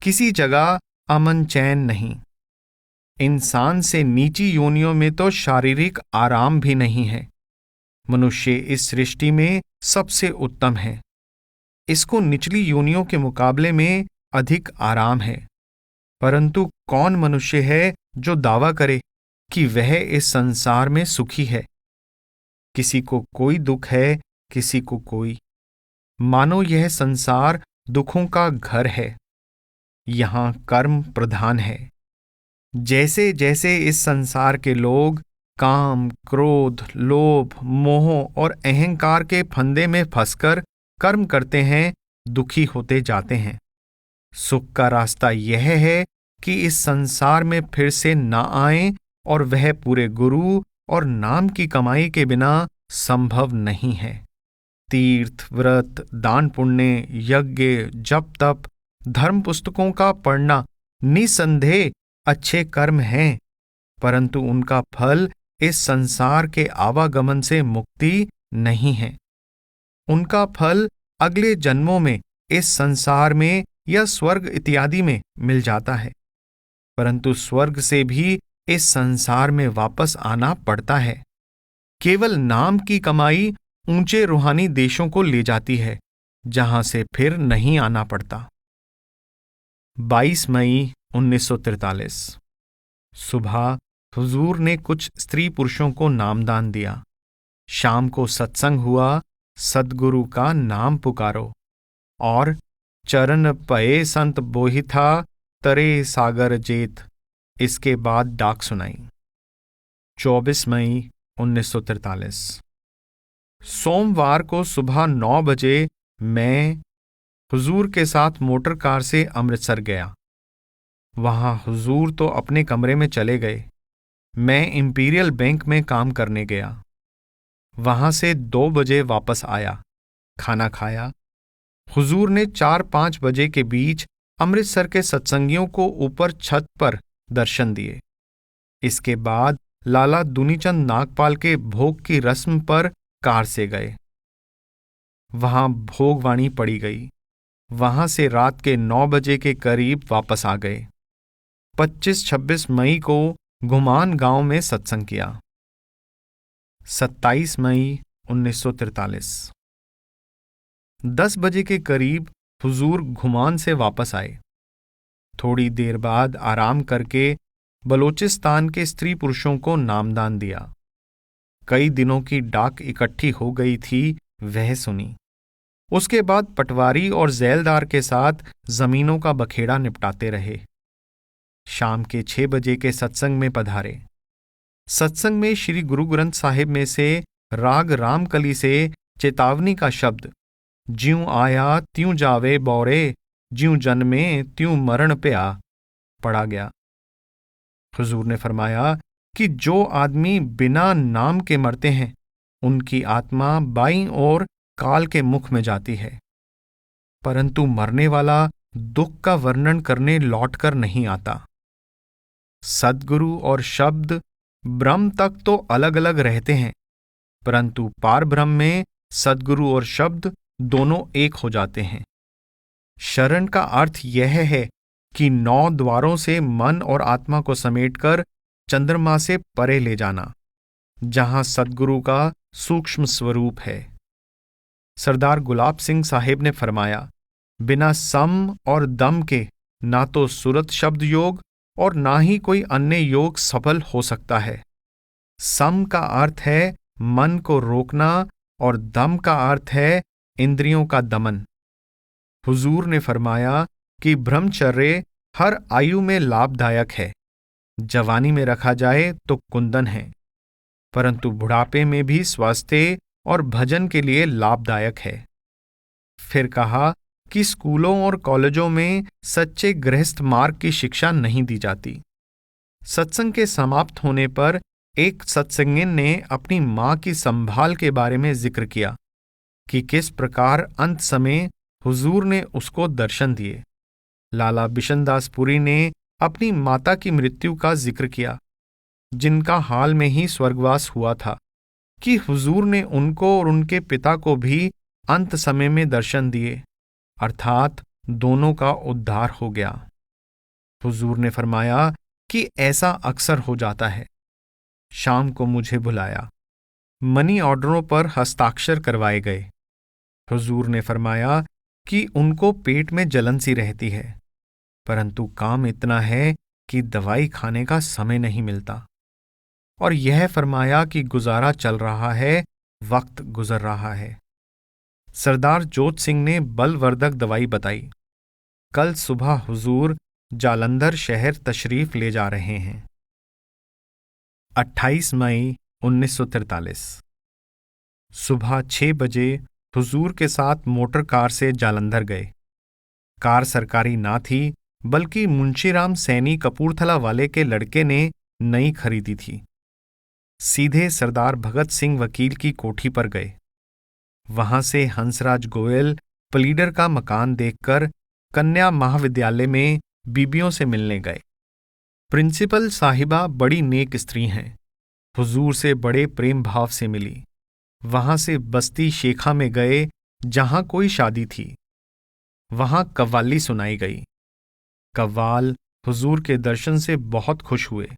किसी जगह अमन चैन नहीं। इंसान से नीची योनियों में तो शारीरिक आराम भी नहीं है। मनुष्य इस सृष्टि में सबसे उत्तम है। इसको निचली योनियों के मुकाबले में अधिक आराम है। परंतु कौन मनुष्य है जो दावा करे कि वह इस संसार में सुखी है? किसी को कोई दुख है, किसी को कोई। मानो यह संसार दुखों का घर है। यहां कर्म प्रधान है। जैसे जैसे इस संसार के लोग काम, क्रोध, लोभ, मोह और अहंकार के फंदे में फंसकर कर्म करते हैं, दुखी होते जाते हैं। सुख का रास्ता यह है कि इस संसार में फिर से ना आएं, और वह पूरे गुरु और नाम की कमाई के बिना संभव नहीं है। तीर्थ, व्रत, दान पुण्य, यज्ञ, जप तप, धर्म पुस्तकों का पढ़ना निसंदेह अच्छे कर्म हैं, परंतु उनका फल इस संसार के आवागमन से मुक्ति नहीं है। उनका फल अगले जन्मों में इस संसार में या स्वर्ग इत्यादि में मिल जाता है, परंतु स्वर्ग से भी इस संसार में वापस आना पड़ता है। केवल नाम की कमाई ऊंचे रूहानी देशों को ले जाती है, जहां से फिर नहीं आना पड़ता। 22 मई 1943 सुबह हुजूर ने कुछ स्त्री पुरुषों को नामदान दिया। शाम को सत्संग हुआ, सद्गुरु का नाम पुकारो, और चरण पये संत बोहिथा तरे सागर जेत। इसके बाद डाक सुनाई। 24 मई 1943 सोमवार को सुबह 9 बजे मैं हुजूर के साथ मोटर कार से अमृतसर गया। वहां हुजूर तो अपने कमरे में चले गए। मैं इंपीरियल बैंक में काम करने गया। वहां से 2 बजे वापस आया, खाना खाया। हुजूर ने 4-5 बजे के बीच अमृतसर के सत्संगियों को ऊपर छत पर दर्शन दिए। इसके बाद लाला दुनीचंद नागपाल के भोग की रस्म पर कार से गए। वहां भोगवाणी पड़ी गई। वहां से रात के 9 बजे के करीब वापस आ गए। 25-26 मई को घुमान गांव में सत्संग किया। 27 मई 1943 10 बजे के करीब हुजूर घुमान से वापस आए। थोड़ी देर बाद आराम करके बलोचिस्तान के स्त्री पुरुषों को नामदान दिया। कई दिनों की डाक इकट्ठी हो गई थी, वह सुनी। उसके बाद पटवारी और जैलदार के साथ जमीनों का बखेड़ा निपटाते रहे। शाम के 6 बजे के सत्संग में पधारे। सत्संग में श्री गुरु ग्रंथ साहिब में से राग रामकली से चेतावनी का शब्द ज्यूं आया त्यूं जावे बौरे, ज्यूं जन्मे त्यूं मरण प्या पढ़ा गया। हुजूर ने फरमाया कि जो आदमी बिना नाम के मरते हैं, उनकी आत्मा बाईं ओर काल के मुख में जाती है, परंतु मरने वाला दुख का वर्णन करने लौटकर नहीं आता। सद्गुरु और शब्द ब्रह्म तक तो अलग अलग रहते हैं, परंतु पार ब्रह्म में सद्गुरु और शब्द दोनों एक हो जाते हैं। शरण का अर्थ यह है कि 9 द्वारों से मन और आत्मा को समेटकर चंद्रमा से परे ले जाना, जहां सद्गुरु का सूक्ष्म स्वरूप है। सरदार गुलाब सिंह साहिब ने फरमाया, बिना सम और दम के ना तो सुरत शब्द योग और ना ही कोई अन्य योग सफल हो सकता है। सम का अर्थ है मन को रोकना और दम का अर्थ है इंद्रियों का दमन। हुजूर ने फरमाया कि ब्रह्मचर्य हर आयु में लाभदायक है। जवानी में रखा जाए तो कुंदन है, परंतु बुढ़ापे में भी स्वास्थ्य और भजन के लिए लाभदायक है। फिर कहा कि स्कूलों और कॉलेजों में सच्चे गृहस्थ मार्ग की शिक्षा नहीं दी जाती। सत्संग के समाप्त होने पर एक सत्संगिन ने अपनी मां की संभाल के बारे में जिक्र किया कि किस प्रकार अंत समय हुजूर ने उसको दर्शन दिए। लाला बिशनदास पुरी ने अपनी माता की मृत्यु का जिक्र किया, जिनका हाल में ही स्वर्गवास हुआ था, कि हुजूर ने उनको और उनके पिता को भी अंत समय में दर्शन दिए, अर्थात दोनों का उद्धार हो गया। हुजूर ने फरमाया कि ऐसा अक्सर हो जाता है। शाम को मुझे बुलाया। मनी ऑर्डरों पर हस्ताक्षर करवाए गए। हुजूर ने फरमाया कि उनको पेट में जलन सी रहती है, परंतु काम इतना है कि दवाई खाने का समय नहीं मिलता। और यह फरमाया कि गुजारा चल रहा है, वक्त गुजर रहा है। सरदार जोत सिंह ने बलवर्धक दवाई बताई। कल सुबह हुजूर जालंधर शहर तशरीफ ले जा रहे हैं। 28 मई 1943 सुबह 6 बजे हुजूर के साथ मोटर कार से जालंधर गए। कार सरकारी ना थी, बल्कि मुंशीराम सैनी कपूरथला वाले के लड़के ने नई खरीदी थी। सीधे सरदार भगत सिंह वकील की कोठी पर गए। वहां से हंसराज गोयल प्लीडर का मकान देखकर कन्या महाविद्यालय में बीबियों से मिलने गए। प्रिंसिपल साहिबा बड़ी नेक स्त्री हैं। हुजूर से बड़े प्रेम भाव से मिली। वहां से बस्ती शेखा में गए, जहां कोई शादी थी। वहां कव्वाली सुनाई गई। कव्वाल हुजूर के दर्शन से बहुत खुश हुए।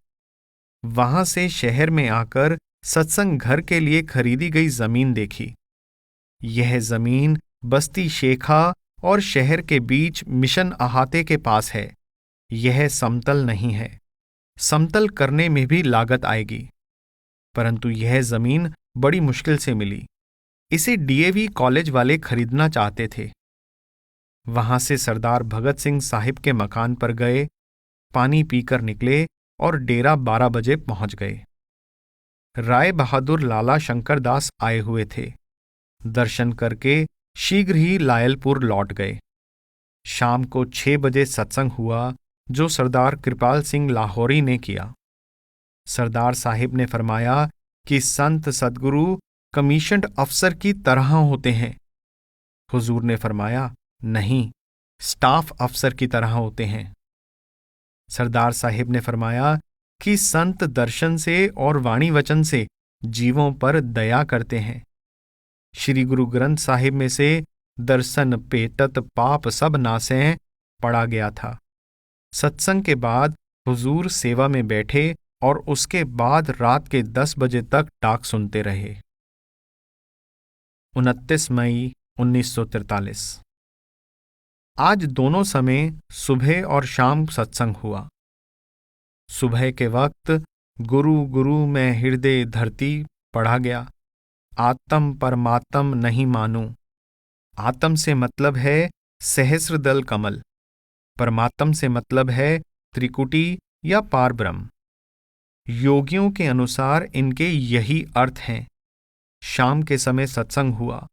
वहां से शहर में आकर सत्संग घर के लिए खरीदी गई जमीन देखी। यह जमीन बस्ती शेखा और शहर के बीच मिशन अहाते के पास है। यह समतल नहीं है। समतल करने में भी लागत आएगी, परंतु यह जमीन बड़ी मुश्किल से मिली। इसे डीएवी कॉलेज वाले खरीदना चाहते थे। वहां से सरदार भगत सिंह साहिब के मकान पर गए, पानी पीकर निकले और डेरा 12 बजे पहुंच गए। राय बहादुर लाला शंकर दास आए हुए थे। दर्शन करके शीघ्र ही लायलपुर लौट गए। शाम को 6 बजे सत्संग हुआ, जो सरदार कृपाल सिंह लाहौरी ने किया। सरदार साहिब ने फरमाया कि संत सद्गुरु कमीशन्ड अफसर की तरह होते हैं। हुजूर ने फरमाया, नहीं, स्टाफ अफसर की तरह होते हैं। सरदार साहिब ने फरमाया कि संत दर्शन से और वाणी वचन से जीवों पर दया करते हैं। श्री गुरु ग्रंथ साहिब में से दर्शन पेटत पाप सब नासें पढ़ा गया था। सत्संग के बाद हुजूर सेवा में बैठे और उसके बाद रात के 10 बजे तक डाक सुनते रहे। 29 मई 1943 आज दोनों समय सुबह और शाम सत्संग हुआ। सुबह के वक्त गुरु गुरु में हृदय धरती पढ़ा गया। आत्म परमात्म नहीं मानूं। आत्म से मतलब है सहस्रदल कमल, परमात्म से मतलब है त्रिकुटी या पार ब्रह्म। योगियों के अनुसार इनके यही अर्थ हैं। शाम के समय सत्संग हुआ।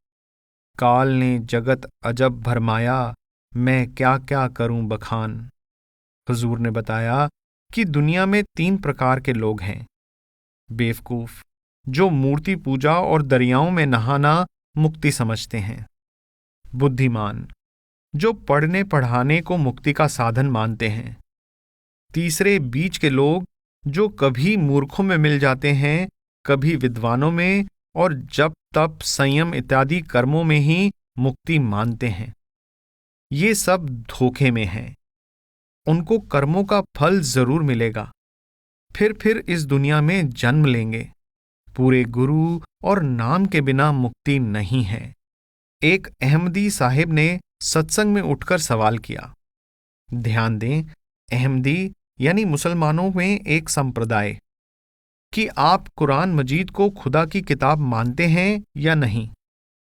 काल ने जगत अजब भरमाया, मैं क्या क्या करूं बखान। हुजूर ने बताया कि दुनिया में 3 प्रकार के लोग हैं। बेवकूफ, जो मूर्ति पूजा और दरियाओं में नहाना मुक्ति समझते हैं। बुद्धिमान, जो पढ़ने पढ़ाने को मुक्ति का साधन मानते हैं। तीसरे बीच के लोग, जो कभी मूर्खों में मिल जाते हैं, कभी विद्वानों में, और जप तप संयम इत्यादि कर्मों में ही मुक्ति मानते हैं। ये सब धोखे में हैं। उनको कर्मों का फल जरूर मिलेगा, फिर इस दुनिया में जन्म लेंगे। पूरे गुरु और नाम के बिना मुक्ति नहीं है। एक अहमदी साहिब ने सत्संग में उठकर सवाल किया। ध्यान दें, अहमदी यानी मुसलमानों में एक संप्रदाय, कि आप कुरान मजीद को खुदा की किताब मानते हैं या नहीं।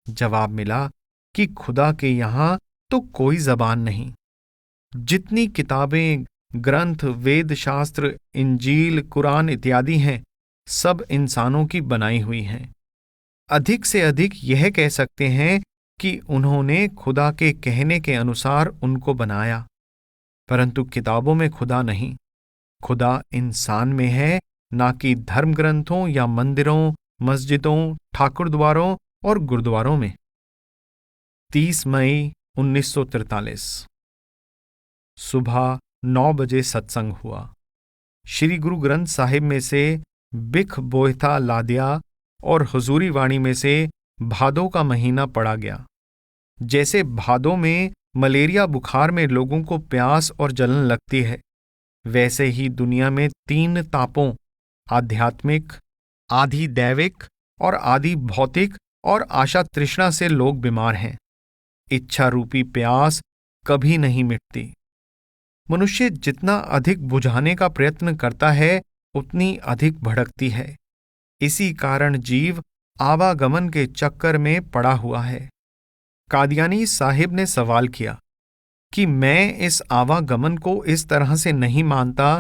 जवाब मिला कि खुदा के यहां तो कोई जबान नहीं। जितनी किताबें, ग्रंथ, वेद शास्त्र, इंजील, कुरान इत्यादि हैं, सब इंसानों की बनाई हुई हैं। अधिक से अधिक यह कह सकते हैं कि उन्होंने खुदा के कहने के अनुसार उनको बनाया, परंतु किताबों में खुदा नहीं। खुदा इंसान में है, ना कि धर्म ग्रंथों या मंदिरों, मस्जिदों, ठाकुर द्वारों और गुरुद्वारों में। 30 मई 1943। सुबह 9 बजे सत्संग हुआ। श्री गुरु ग्रंथ साहिब में से बिख बोयथा लादिया और हुजूरी वाणी में से भादों का महीना पढ़ा गया। जैसे भादों में मलेरिया बुखार में लोगों को प्यास और जलन लगती है, वैसे ही दुनिया में 3 तापों, आध्यात्मिक, आधि दैविक और आधि भौतिक और आशा तृष्णा से लोग बीमार हैं। इच्छा रूपी प्यास कभी नहीं मिटती। मनुष्य जितना अधिक बुझाने का प्रयत्न करता है, उतनी अधिक भड़कती है। इसी कारण जीव आवागमन के चक्कर में पड़ा हुआ है। कादियानी साहिब ने सवाल किया कि मैं इस आवागमन को इस तरह से नहीं मानता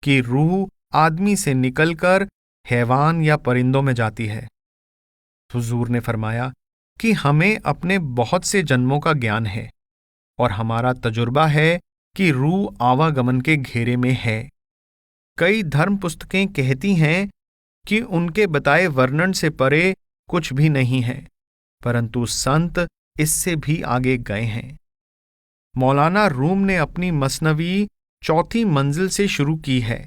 कि रूह आदमी से निकलकर हैवान या परिंदों में जाती है। हुजूर ने फरमाया कि हमें अपने बहुत से जन्मों का ज्ञान है और हमारा तजुर्बा है कि रूह आवागमन के घेरे में है। कई धर्म पुस्तकें कहती हैं कि उनके बताए वर्णन से परे कुछ भी नहीं है, परंतु संत इससे भी आगे गए हैं। मौलाना रूम ने अपनी मसनवी 4थी मंजिल से शुरू की है।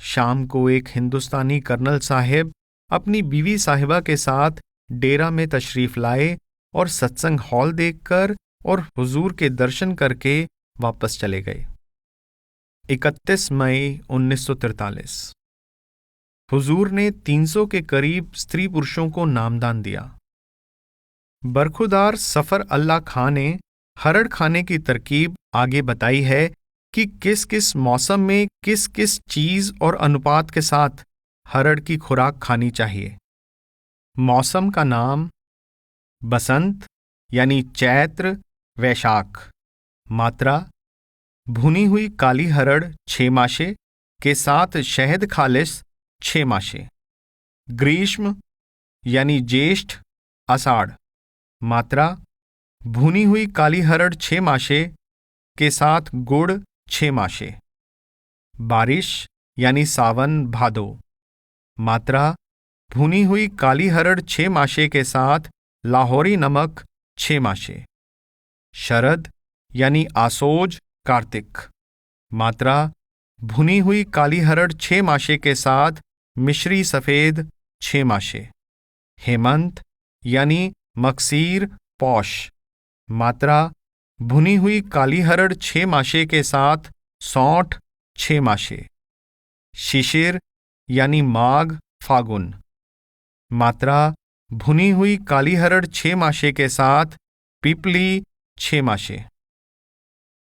शाम को एक हिंदुस्तानी कर्नल साहिब अपनी बीवी साहिबा के साथ डेरा में तशरीफ लाए और सत्संग हॉल देखकर और हुजूर के दर्शन करके वापस चले गए। 31 मई 1943। हुजूर ने 300 के करीब स्त्री पुरुषों को नामदान दिया। बरखुदार सफर अल्लाह खां ने हरड़ खाने की तरकीब आगे बताई है कि किस किस मौसम में किस किस चीज और अनुपात के साथ हरड़ की खुराक खानी चाहिए। मौसम का नाम बसंत यानी चैत्र वैशाख। मात्रा भुनी हुई काली हरड़ 6 माशे के साथ शहद खालिस 6 माशे। ग्रीष्म यानी ज्येष्ठ आषाढ़। मात्रा भुनी हुई काली हरड़ 6 माशे के साथ गुड़ 6 माशे। बारिश यानी सावन भादो। मात्रा भुनी हुई काली हरड़ 6 माशे के साथ लाहौरी नमक 6 माशे। शरद यानी आसोज कार्तिक। मात्रा भुनी हुई काली हरड़ 6 माशे के साथ मिश्री सफेद 6 माशे। हेमंत यानी मकसीर पौष। मात्रा भुनी हुई काली हरड़ 6 माशे के साथ सौंठ 6 माशे। शिशिर यानी माघ फागुन। मात्रा भुनी हुई काली हरड़ 6 माशे के साथ पीपली 6 माशे।